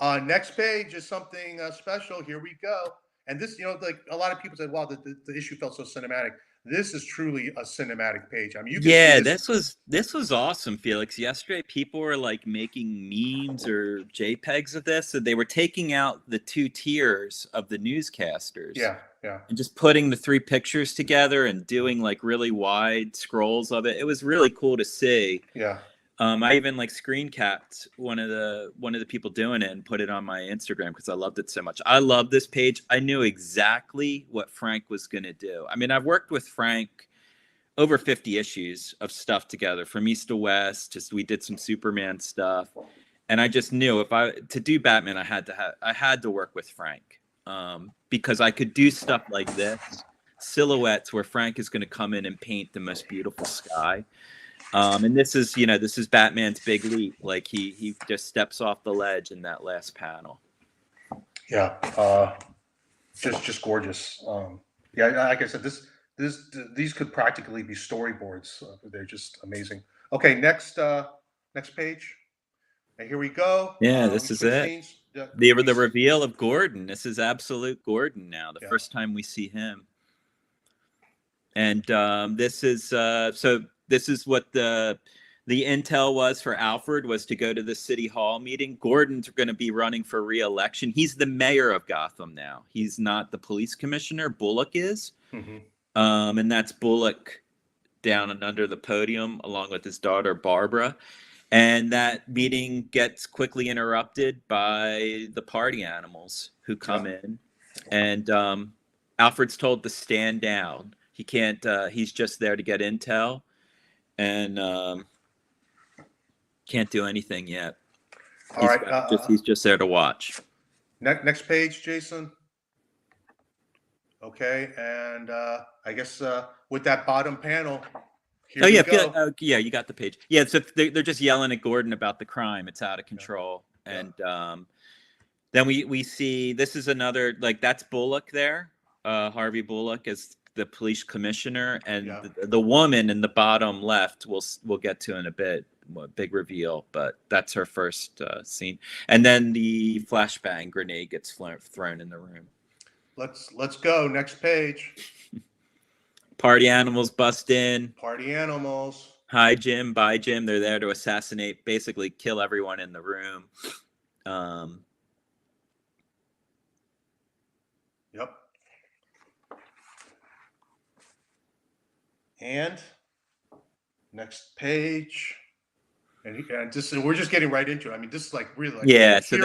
Next page is something special. Here we go. And this, like a lot of people said, wow, the issue felt so cinematic. This is truly a cinematic page. I mean, you can see this was awesome, Felix. Yesterday, people were like making memes or JPEGs of this, so they were taking out the 2 tiers of the newscasters. Yeah. And just putting the 3 pictures together and doing like really wide scrolls of it. It was really cool to see. Yeah. I even like screen capped one of the people doing it and put it on my Instagram because I loved it so much. I love this page. I knew exactly what Frank was going to do. I mean, I've worked with Frank over 50 issues of stuff together from east to west. We did some Superman stuff, and I just knew to do Batman, I had to work with Frank because I could do stuff like this, silhouettes where Frank is going to come in and paint the most beautiful sky. And this is Batman's big leap. Like he just steps off the ledge in that last panel. Yeah. Just gorgeous. Yeah. Like I said, these could practically be storyboards. They're just amazing. Okay. Next page. And here we go. Yeah. This is it. The reveal of Gordon. This is absolute Gordon now. The first time we see him. And this is This is what the intel was for Alfred, was to go to the city hall meeting. Gordon's going to be running for re-election. He's the mayor of Gotham now. He's not the police commissioner. Bullock is. Mm-hmm. And that's Bullock down and under the podium along with his daughter, Barbara. And that meeting gets quickly interrupted by the party animals who come in. And Alfred's told to stand down. He can't, he's just there to get intel. And can't do anything yet. All right. He's just there to watch. Next page, Jason. Okay, and I guess with that bottom panel. You got the page. Yeah, so they're just yelling at Gordon about the crime. It's out of control, and then we see this is another, like, that's Bullock there, Harvey Bullock as the police commissioner, and the woman in the bottom left we'll get to in a bit. Big reveal, but that's her first scene. And then the flashbang grenade gets thrown in the room. Let's go. Next page. Party animals bust in. Party animals. Hi, Jim. Bye, Jim. They're there to assassinate, basically kill everyone in the room. Yep. And next page, and we're just getting right into it. I mean, this is like really like, so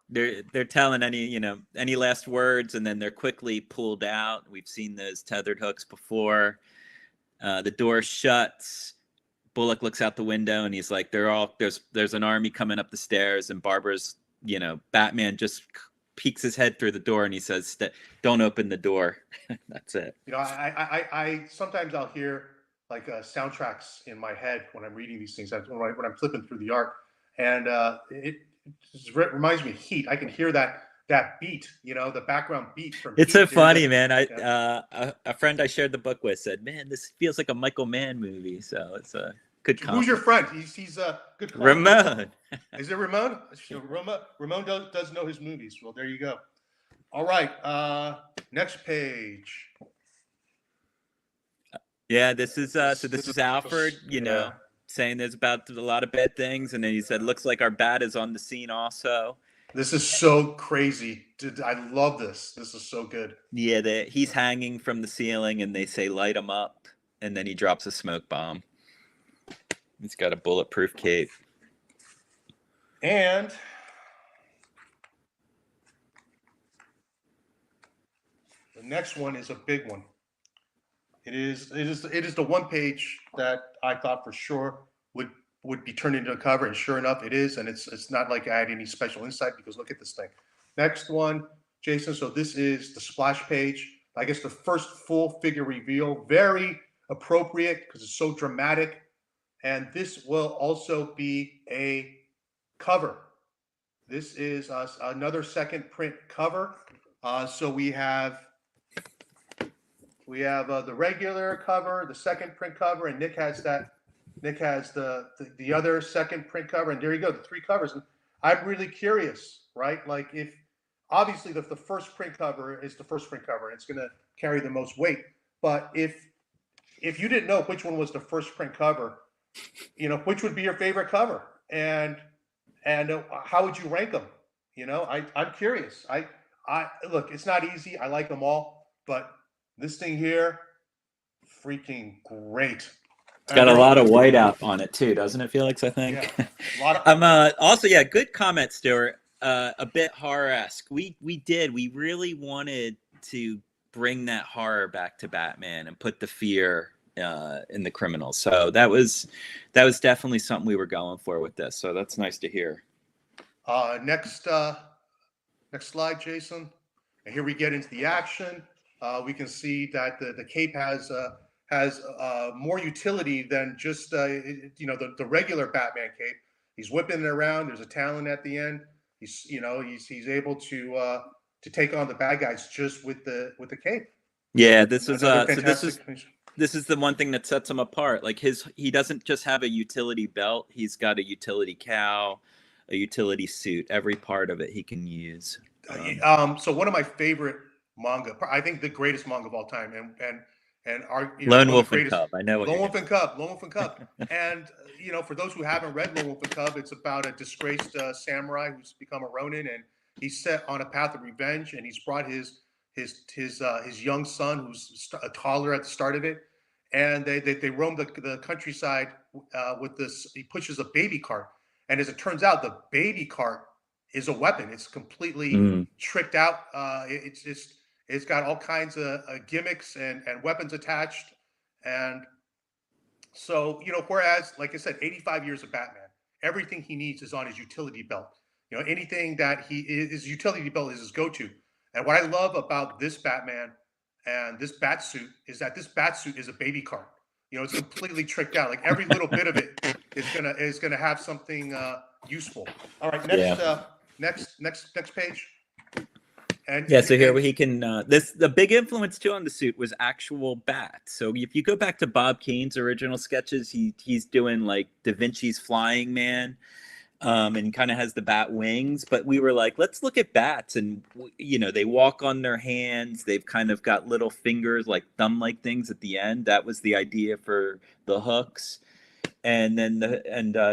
they're telling any last words, and then they're quickly pulled out. We've seen those tethered hooks before. The door shuts. Bullock looks out the window, and he's like, there's an army coming up the stairs, and Barbara's, Batman just peeks his head through the door and he says, "Don't open the door." That's it. You know, I sometimes I'll hear like soundtracks in my head when I'm reading these things. When I'm flipping through the art, and it just reminds me of Heat. I can hear that beat, you know, the background beat from It's Heat. so funny, man. Yeah. A friend I shared the book with said, "Man, this feels like a Michael Mann movie." So it's a good Who's your compliment. friend? He's a good call. Ramon. Is it Ramon? Ramon does know his movies. Well, there you go. All right. Next page. Yeah, this is so this is Alfred, you Yeah. know, saying there's about a lot of bad things, and then he said, "Looks like our bat is on the scene also." This is so crazy. Dude, I love this. This is so good. Yeah, he's hanging from the ceiling, and they say, "Light him up," and then he drops a smoke bomb. He's got a bulletproof cape. And the next one is a big one. It is the one page that I thought for sure would be turned into a cover, and sure enough, it is. And it's not like I had any special insight, because look at this thing. Next one, Jason. So this is the splash page. I guess the first full figure reveal. Very appropriate because it's so dramatic. And this will also be a cover. This is another second print cover. So we have the regular cover, the second print cover, and Nick has the other second print cover, and there you go, the three covers. And I'm really curious, right? Like, if obviously the first print cover is the first print cover, and it's going to carry the most weight. But if you didn't know which one was the first print cover, you know, which would be your favorite cover, and how would you rank them? You know, I'm curious. I look, it's not easy. I like them all, but this thing here, freaking great. It's got a lot of white out on it too, doesn't it, Felix? I think. Yeah, a lot of. Also, yeah, good comment, Stuart. A bit horror-esque. We really wanted to bring that horror back to Batman and put the fear in the criminals. So that was definitely something we were going for with this. So that's nice to hear. Next slide, Jason. And here we get into the action. We can see that the cape has more utility than just the regular Batman cape. He's whipping it around. There's a talon at the end. He's able to take on the bad guys just with the cape. Yeah, this is this is the one thing that sets him apart. Like he doesn't just have a utility belt. He's got a utility cowl, a utility suit. Every part of it he can use. So one of my favorite manga, I think the greatest manga of all time, and our Lone Wolf and Cub. I know what Lone Wolf and Cub. And for those who haven't read Lone Wolf and Cub, it's about a disgraced samurai who's become a Ronin, and he's set on a path of revenge, and he's brought his young son, who's a toddler at the start of it, and they roam the countryside with this. He pushes a baby cart, and as it turns out, the baby cart is a weapon. It's completely tricked out. It's got all kinds of gimmicks and weapons attached. And so, whereas, like I said, 85 years of Batman, everything he needs is on his utility belt. Anything that his utility belt is his go-to. And what I love about this Batman and this bat suit is that this bat suit is a baby cart. It's completely tricked out. Like, every little bit of it is gonna have something useful. All right, next page. And yeah, so here he can. The big influence too on the suit was actual bats. So if you go back to Bob Kane's original sketches, he's doing like Da Vinci's Flying Man, and kind of has the bat wings. But we were like, let's look at bats, and they walk on their hands. They've kind of got little fingers, like thumb-like things at the end. That was the idea for the hooks, and then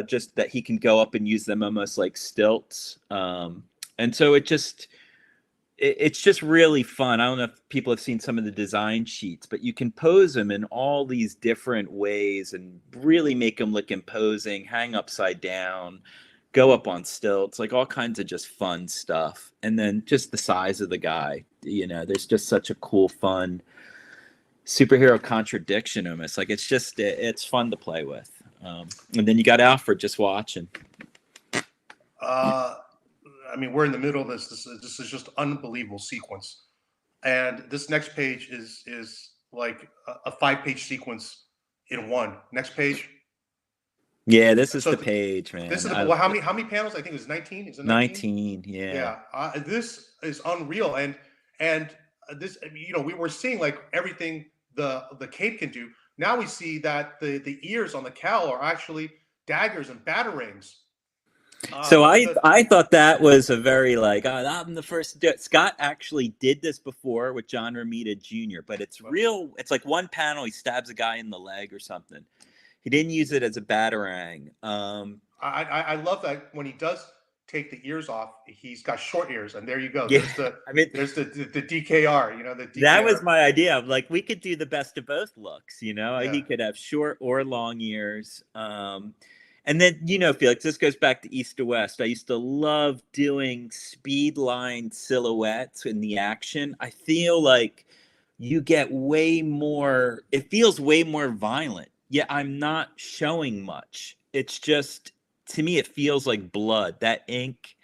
just that he can go up and use them almost like stilts. And so it's just really fun. I don't know if people have seen some of the design sheets, but you can pose them in all these different ways and really make them look imposing, hang upside down, go up on stilts, like all kinds of just fun stuff. And then just the size of the guy, there's just such a cool, fun superhero contradiction almost. Like it's fun to play with. And then you got Alfred just watching. I mean, we're in the middle of this. This is just unbelievable sequence. And this next page is like a 5-page sequence in one. Next page. Yeah, this is So the page, this man. is well, how many panels? I think it was 19. Is it 19? 19, yeah. Yeah, this is unreal, and this, we were seeing like everything the cape can do. Now we see that the ears on the cowl are actually daggers and batarangs. So Uh, I the I thought that was a very like I'm the first. Scott actually did this before with John Romita Jr., but it's real. It's like one panel he stabs a guy in the leg or something. He didn't use it as a batarang. I love that when he does take the ears off, he's got short ears, and there you go. Yeah, There's the I mean there's the DKR. The that was DKR. my idea. Of like we could do the best of both looks. Yeah. He could have short or long ears. And then, Felix, this goes back to East to West. I used to love doing speed line silhouettes in the action. I feel like you get way more, it feels way more violent. Yeah, I'm not showing much. It's just, to me, it feels like blood. That ink,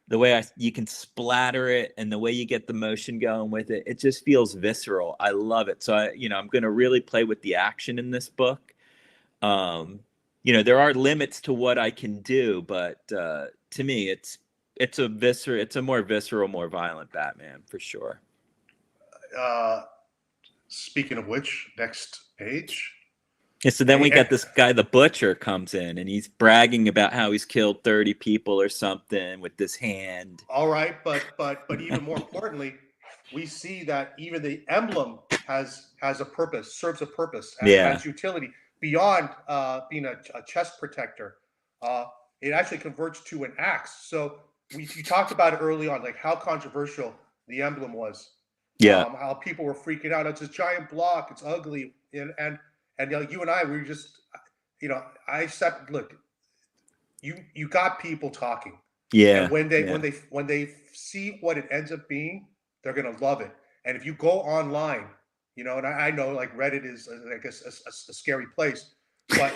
the way you can splatter it and the way you get the motion going with it, it just feels visceral. I love it. So, I'm going to really play with the action in this book. There are limits to what I can do, but to me, it's a more visceral, more violent Batman for sure. Speaking of which, next page. Yeah, so then we got this guy, the Butcher, comes in, and he's bragging about how he's killed 30 people or something with this hand. All right, but even more importantly, we see that even the emblem has a purpose, serves a purpose, and has utility beyond being a chest protector. It actually converts to an axe. So you talked about it early on, like how controversial the emblem was. Yeah. How people were freaking out. It's a giant block. It's ugly, and you and I, we were just, I said, look, you got people talking. Yeah. And when they see what it ends up being, they're gonna love it. And if you go online, and I know like Reddit is, I guess, a scary place, but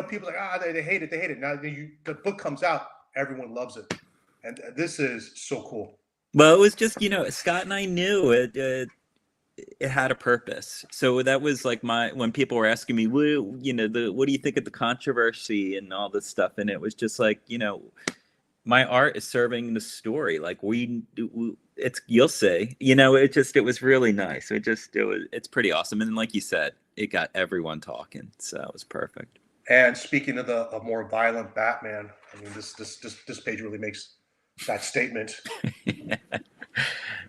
people like they hate it, they hate it. Now the book comes out, everyone loves it, and this is so cool. Well, it was just Scott and I knew it had a purpose. So that was like when people were asking me, what do you think of the controversy and all this stuff, and it was just like my art is serving the story. Like you'll say, it was really nice. It's pretty awesome. And like you said, it got everyone talking. So it was perfect. And speaking of the more violent Batman, I mean, this page really makes that statement.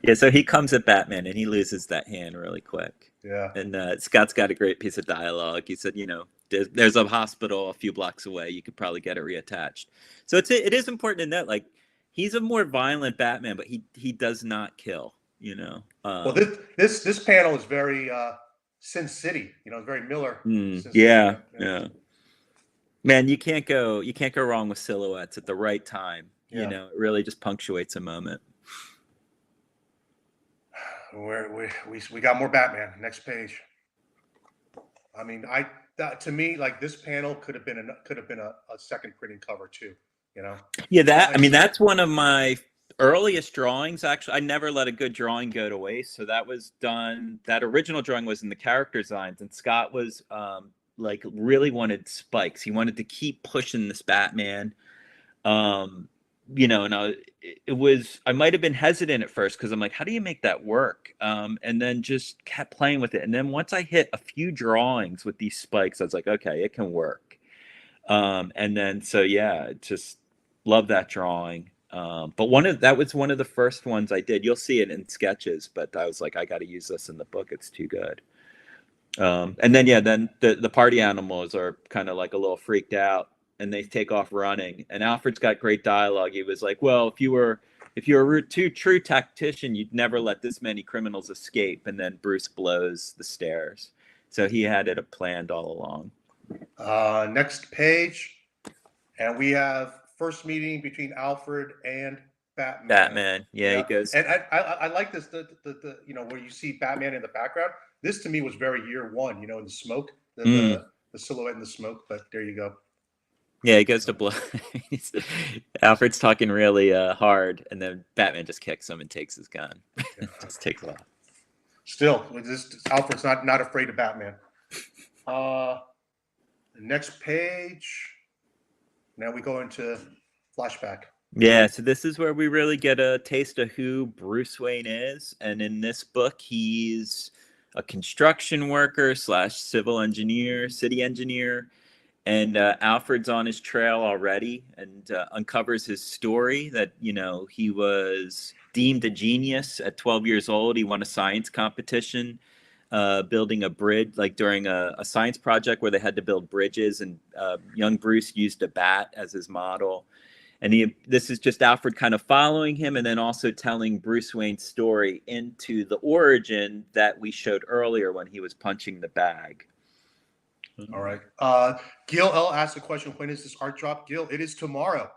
Yeah. So he comes at Batman and he loses that hand really quick. Yeah. And Scott's got a great piece of dialogue. He said, there's a hospital a few blocks away. You could probably get it reattached. So it is important to note, like, he's a more violent Batman, but he does not kill. Well, this panel is very Sin City. Very Miller. Yeah. Man, you can't go wrong with silhouettes at the right time. Yeah. It really just punctuates a moment. We got more Batman. Next page. I mean, to me, like, this panel could have been a second printing cover too. Yeah, that's one of my earliest drawings. Actually, I never let a good drawing go to waste. So that was done. That original drawing was in the character designs, and Scott was like really wanted spikes. He wanted to keep pushing this Batman. I might have been hesitant at first because I'm like, how do you make that work? And then just kept playing with it. And then once I hit a few drawings with these spikes, I was like, okay, it can work. And then, so yeah, just love that drawing. But that was one of the first ones I did. You'll see it in sketches, but I was like, I got to use this in the book. It's too good. And then, then the party animals are kind of like a little freaked out. And they take off running. And Alfred's got great dialogue. He was like, well, if you were a true tactician, you'd never let this many criminals escape. And then Bruce blows the stairs. So he had it planned all along. Next page. And we have first meeting between Alfred and Batman. Yeah. He goes. And I like this, the where you see Batman in the background. This to me was very year one, in the smoke, the silhouette in the smoke. But there you go. Yeah, he goes to blow. Alfred's talking really hard, and then Batman just kicks him and takes his gun. Yeah. Just takes off. Still, Alfred's not afraid of Batman. The next page. Now we go into flashback. Yeah, so this is where we really get a taste of who Bruce Wayne is. And in this book, he's a construction worker slash civil engineer, city engineer. And Alfred's on his trail already and uncovers his story that, you know, he was deemed a genius at 12 years old. He won a science competition building a bridge, like during a science project where they had to build bridges. And young Bruce used a bat as his model. And this is just Alfred kind of following him and then also telling Bruce Wayne's story into the origin that we showed earlier when he was punching the bag. All right. Gil L asked the question, when is this art drop? Gil, it is tomorrow.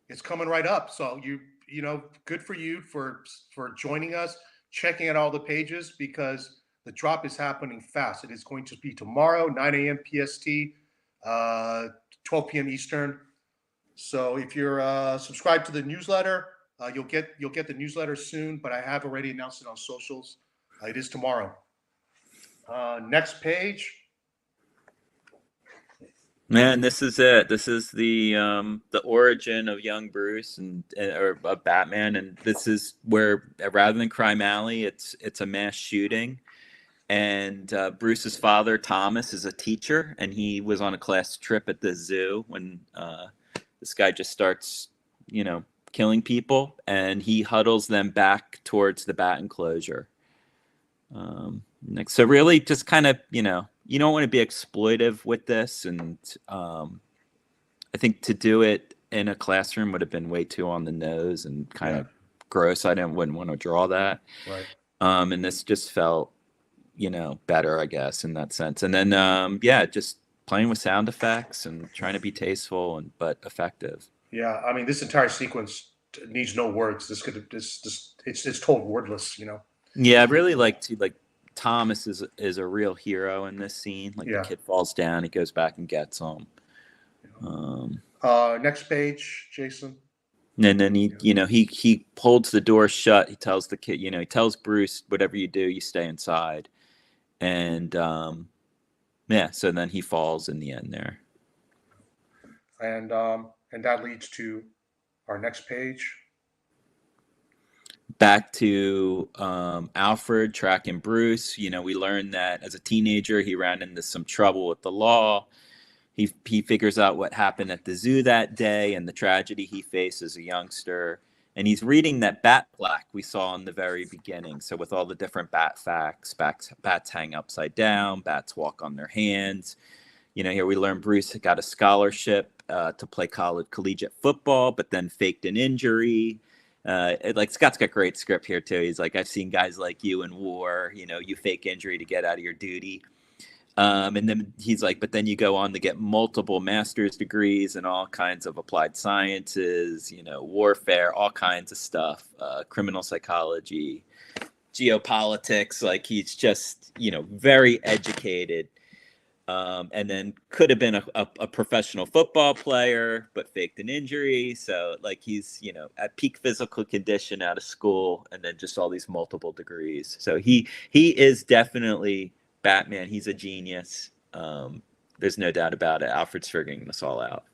It's coming right up. So you know, good for you for joining us, checking out all the pages, because the drop is happening fast. It is going to be tomorrow, 9 a.m. PST, 12 p.m. Eastern. So if you're subscribed to the newsletter, you'll get the newsletter soon. But I have already announced it on socials. It is tomorrow. Next page. Man, this is it. This is the origin of young Bruce or of Batman, and this is where rather than Crime Alley, it's a mass shooting, and Bruce's father Thomas is a teacher, and he was on a class trip at the zoo when this guy just starts, you know, killing people, and he huddles them back towards the bat enclosure. So really, just kind of, you know. You don't want to be exploitive with this, and I think to do it in a classroom would have been way too on the nose and kind of gross. Wouldn't want to draw that. Right. And this just felt, you know, better, I guess, in that sense. And then, just playing with sound effects and trying to be tasteful but effective. Yeah, I mean, this entire sequence needs no words. It's told wordless, you know. Yeah, I really like Thomas is a real hero in this scene. Like the kid falls down, he goes back and gets him. Next page, Jason. And then he holds the door shut. He tells the kid, he tells Bruce, whatever you do, you stay inside. And so then he falls in the end there. And that leads to our next page. Back to Alfred tracking Bruce. We learned that as a teenager, he ran into some trouble with the law. He figures out what happened at the zoo that day and the tragedy he faced as a youngster. And he's reading that bat plaque we saw in the very beginning. So with all the different bat facts, bats hang upside down, bats walk on their hands. Here we learn Bruce got a scholarship to play collegiate football, but then faked an injury. Scott's got great script here too. He's like, I've seen guys like you in war, you fake injury to get out of your duty. And then he's like, but then you go on to get multiple master's degrees in all kinds of applied sciences, warfare, all kinds of stuff, criminal psychology, geopolitics. Like he's just, very educated. And then could have been a professional football player, but faked an injury. So he's, at peak physical condition out of school, and then just all these multiple degrees. So he is definitely Batman. He's a genius. There's no doubt about it. Alfred's figuring this all out.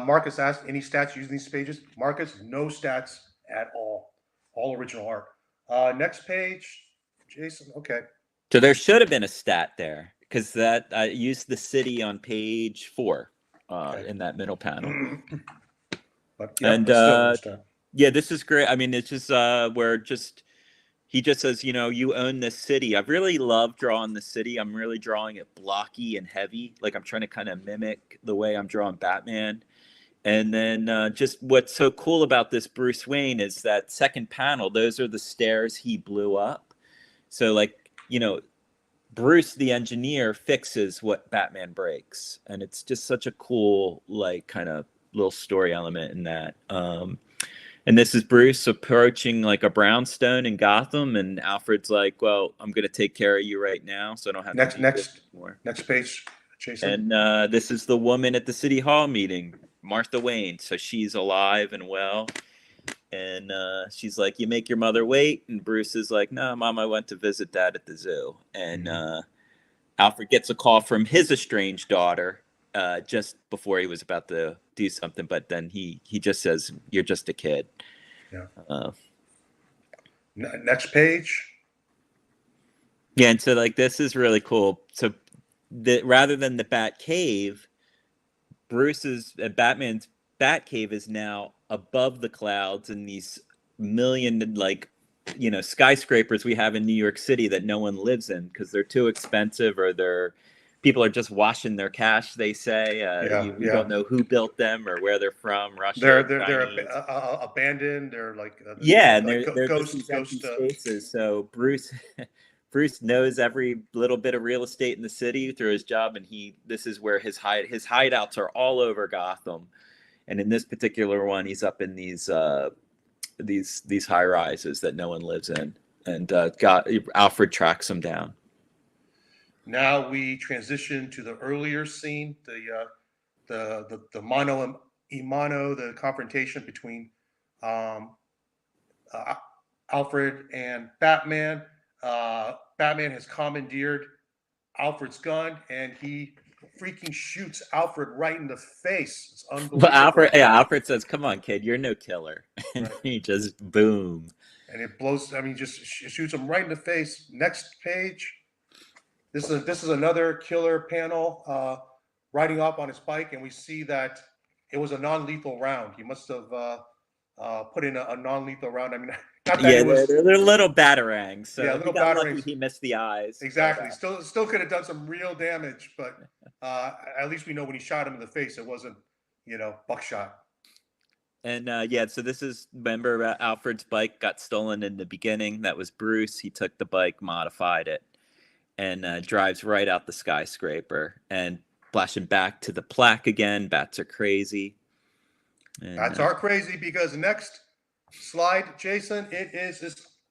Marcus asked, any stats using these pages? Marcus, no stats at all. All original art. Next page, Jason. Okay. So there should have been a stat there, because that I used the city on page 4 in that middle panel. But, this is great. I mean, it's just where he just says, you own this city. I really love drawing the city. I'm really drawing it blocky and heavy. Like I'm trying to kind of mimic the way I'm drawing Batman. And then just what's so cool about this Bruce Wayne is that second panel, those are the stairs he blew up. So Bruce, the engineer, fixes what Batman breaks. And it's just such a cool, kind of little story element in that. And this is Bruce approaching a brownstone in Gotham. And Alfred's like, well, I'm going to take care of you right now. So I don't have next page, Jason. And this is the woman at the city hall meeting, Martha Wayne. So she's alive and well. And she's like, "You make your mother wait." And Bruce is like, "No, Mom, I went to visit Dad at the zoo." And Alfred gets a call from his estranged daughter just before he was about to do something. But then he just says, "You're just a kid." Yeah. Uh, Next page. yeah, and so like this is really cool. So rather than the Bat Cave, Bruce's Batman's Bat Cave is now above the clouds in these million skyscrapers we have in New York City that no one lives in because they're too expensive or people are just washing their cash. They say we don't know who built them or where they're from. Russia, They're Chinese. abandoned. They're like And like they're just ghost these empty ghost. spaces. So Bruce knows every little bit of real estate in the city through his job, and this is where his hideouts are all over Gotham. And in this particular one, he's up in these high rises that no one lives in, and Alfred tracks him down. Now we transition to the earlier scene, the mano a mano, the confrontation between Alfred and Batman. Batman has commandeered Alfred's gun, and he freaking shoots Alfred right in the face. It's unbelievable. But Alfred says, "Come on, kid, you're no killer," and he just boom. And it blows. I mean, just shoots him right in the face. Next page. This is another killer panel riding up on his bike, and we see that it was a non-lethal round. He must have put in a non-lethal round. I mean, not that it was. They're little batarangs. So yeah, little batarangs. Lucky he missed the eyes. Exactly. Still could have done some real damage, but at least we know when he shot him in the face, it wasn't, buckshot. And so this is, remember, Alfred's bike got stolen in the beginning. That was Bruce. He took the bike, modified it, and drives right out the skyscraper. And flashing back to the plaque again, bats are crazy. And, bats are crazy because the next slide, Jason, it is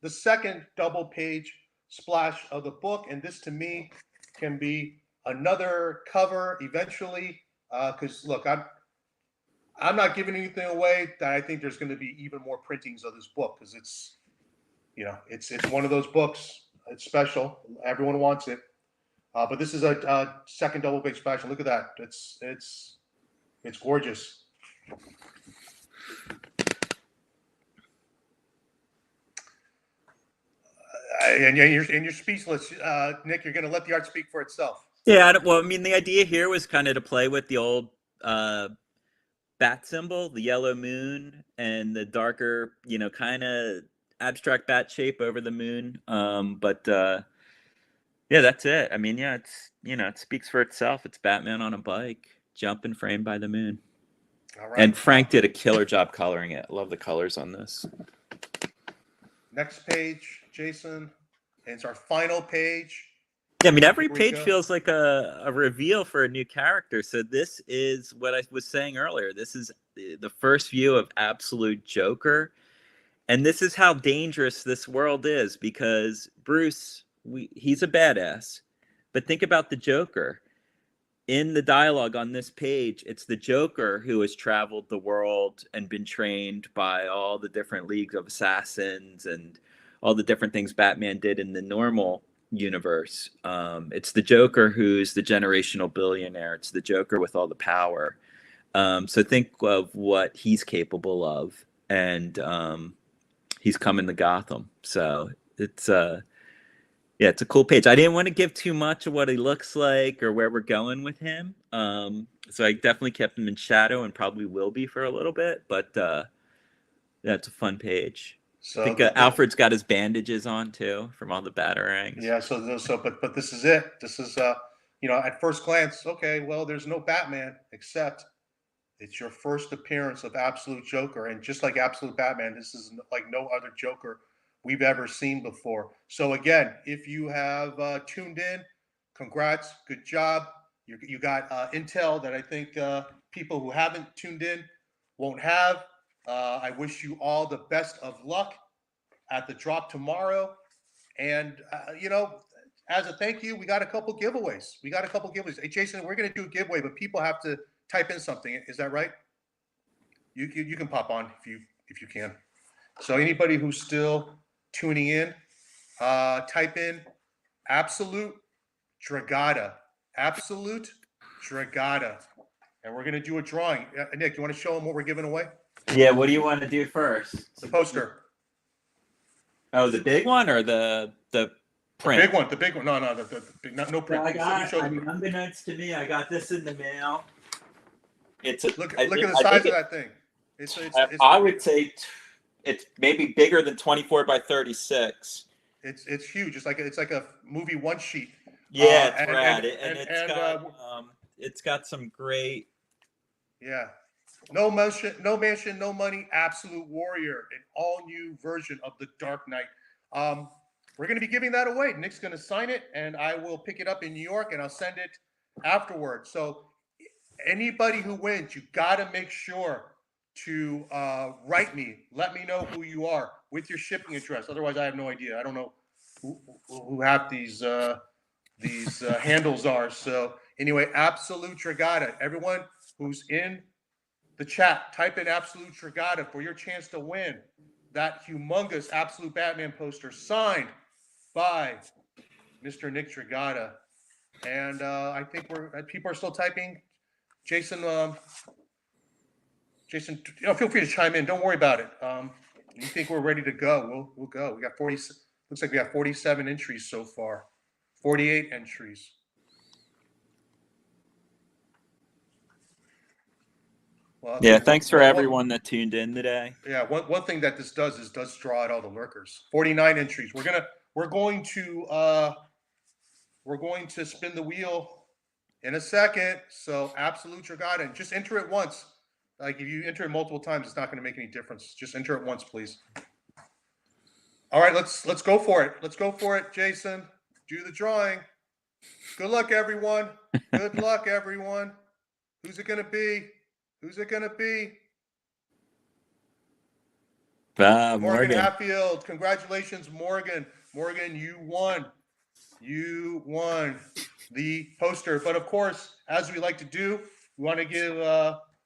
the second double page splash of the book. And this, to me, can be another cover eventually. Because, look, I'm not giving anything away that I think there's going to be even more printings of this book because it's one of those books. It's special. Everyone wants it. But this is a second double page splash. Look at that. It's gorgeous. And you're speechless, Nick. You're going to let the art speak for itself. Yeah. Well, I mean, the idea here was kind of to play with the old bat symbol, the yellow moon, and the darker, kind of abstract bat shape over the moon. But that's it. I mean, it's it speaks for itself. It's Batman on a bike jumping framed by the moon. All right. And Frank did a killer job coloring it. I love the colors on this. Next page, Jason. And it's our final page. Yeah, I mean, every page feels like a reveal for a new character. So this is what I was saying earlier. This is the first view of Absolute Joker. And this is how dangerous this world is because Bruce, he's a badass. But think about the Joker. In the dialogue on this page, it's the Joker who has traveled the world and been trained by all the different leagues of assassins and all the different things Batman did in the normal universe. It's the Joker who's the generational billionaire. It's the Joker with all the power. So think of what he's capable of, and he's coming to Gotham. So it's it's a cool page. I didn't want to give too much of what he looks like or where we're going with him. So I definitely kept him in shadow and probably will be for a little bit. But it's a fun page. So I think Alfred's got his bandages on too from all the batarangs. Yeah. But this is it. This is at first glance, okay, well, there's no Batman except it's your first appearance of Absolute Joker, and just like Absolute Batman, this is like no other Joker we've ever seen before. So again, if you have tuned in, congrats, good job. You got intel that I think people who haven't tuned in won't have. I wish you all the best of luck at the drop tomorrow. And as a thank you, we got a couple giveaways. Hey, Jason, we're going to do a giveaway, but people have to type in something. Is that right? You can pop on if you can. So anybody who's still tuning in, type in absolute Dragotta, absolute Dragotta, and we're going to do a drawing. Nick, you want to show them what we're giving away? Yeah. What do you want to do first? The poster. Oh, the big one or the print? The big one. No, the big, no print. Unbeknownst to me, I got this in the mail. Look at the size of that thing. I would say it's maybe bigger than 24 by 36. It's huge. It's like a movie one sheet. Yeah, it's rad. It's got some great. Yeah. No mansion, no money, absolute warrior, an all-new version of the Dark Knight. We're going to be giving that away. Nick's going to sign it, and I will pick it up in New York, and I'll send it afterwards. So anybody who wins, you got to make sure to write me. Let me know who you are with your shipping address. Otherwise, I have no idea. I don't know who have these handles are. So anyway, absolute Dragotta. Everyone who's in the chat, type in absolute Dragotta for your chance to win that humongous Absolute Batman poster signed by Mr. Nick Dragotta. And I think people are still typing. Jason, feel free to chime in. Don't worry about it. You think we're ready to go? We'll go. We got 40. Looks like we got 47 entries so far. 48 entries. Well, yeah, thanks for everyone that tuned in today. Yeah, one thing that this does draw out all the lurkers. 49 entries. We're going to spin the wheel in a second. So absolute Dragotta, and just enter it once. Like if you enter it multiple times, it's not going to make any difference. Just enter it once, please. All right, let's go for it. Let's go for it, Jason. Do the drawing. Good luck, everyone. Good luck, everyone. Who's it going to be? Who's it going to be? Morgan Hatfield. Congratulations, Morgan. Morgan, you won. You won the poster. But of course, as we like to do, we want to give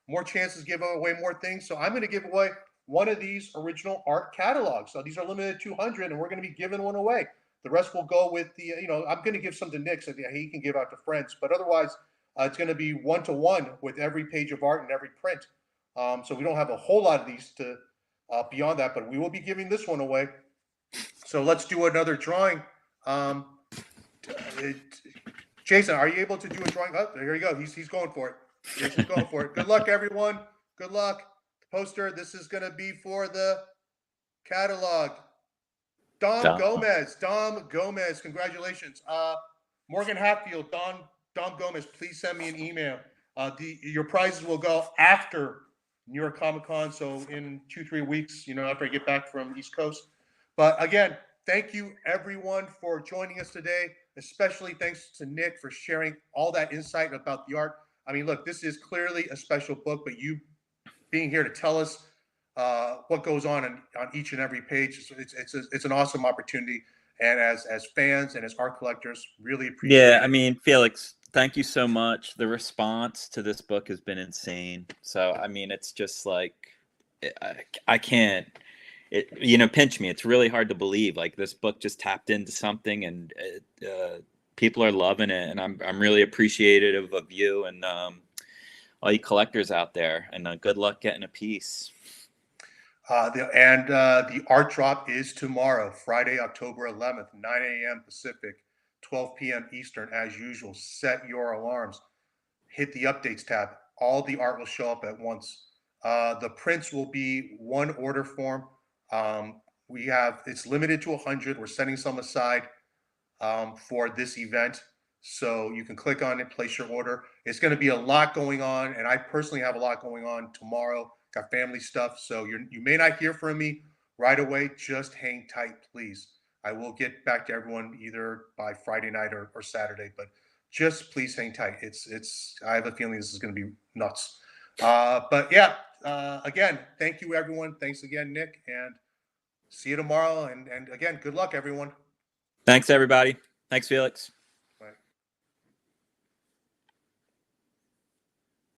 more chances, give away more things. So I'm going to give away one of these original art catalogs. So these are limited to 200, and we're going to be giving one away. The rest will go with the, I'm going to give some to Nick so that he can give out to friends. But otherwise, it's going to be one-to-one with every page of art and every print. So we don't have a whole lot of these to beyond that, but we will be giving this one away. So let's do another drawing. Jason, are you able to do a drawing? Oh, there you go. He's going for it. Jason's going for it. Good luck, everyone. Good luck. The poster. This is going to be for the catalog. Dom Gomez. Congratulations. Morgan Hatfield. Dom Gomez, please send me an email. Your prizes will go after New York Comic Con, so in 2-3 weeks, after I get back from East Coast. But again, thank you everyone for joining us today. Especially thanks to Nick for sharing all that insight about the art. I mean, look, this is clearly a special book, but you being here to tell us what goes on each and every page, it's an awesome opportunity. And as fans and as art collectors, really appreciate it. Yeah, I mean, Felix, thank you so much. The response to this book has been insane. So, I mean, it's just like, I can't, pinch me. It's really hard to believe. Like, this book just tapped into something, and people are loving it. And I'm really appreciative of you and all you collectors out there. And good luck getting a piece. The art drop is tomorrow, Friday, October 11th, 9 a.m. Pacific, 12 p.m. Eastern. As usual, set your alarms. Hit the updates tab. All the art will show up at once. The prints will be one order form. It's limited to 100. We're setting some aside for this event. So you can click on it, place your order. It's going to be a lot going on, and I personally have a lot going on tomorrow. Got family stuff, so you may not hear from me right away. Just hang tight, please. I will get back to everyone either by Friday night or Saturday, but just please hang tight. I have a feeling this is going to be nuts. But yeah, again, thank you, everyone. Thanks again, Nick, and see you tomorrow. And again, good luck, everyone. Thanks, everybody. Thanks, Felix.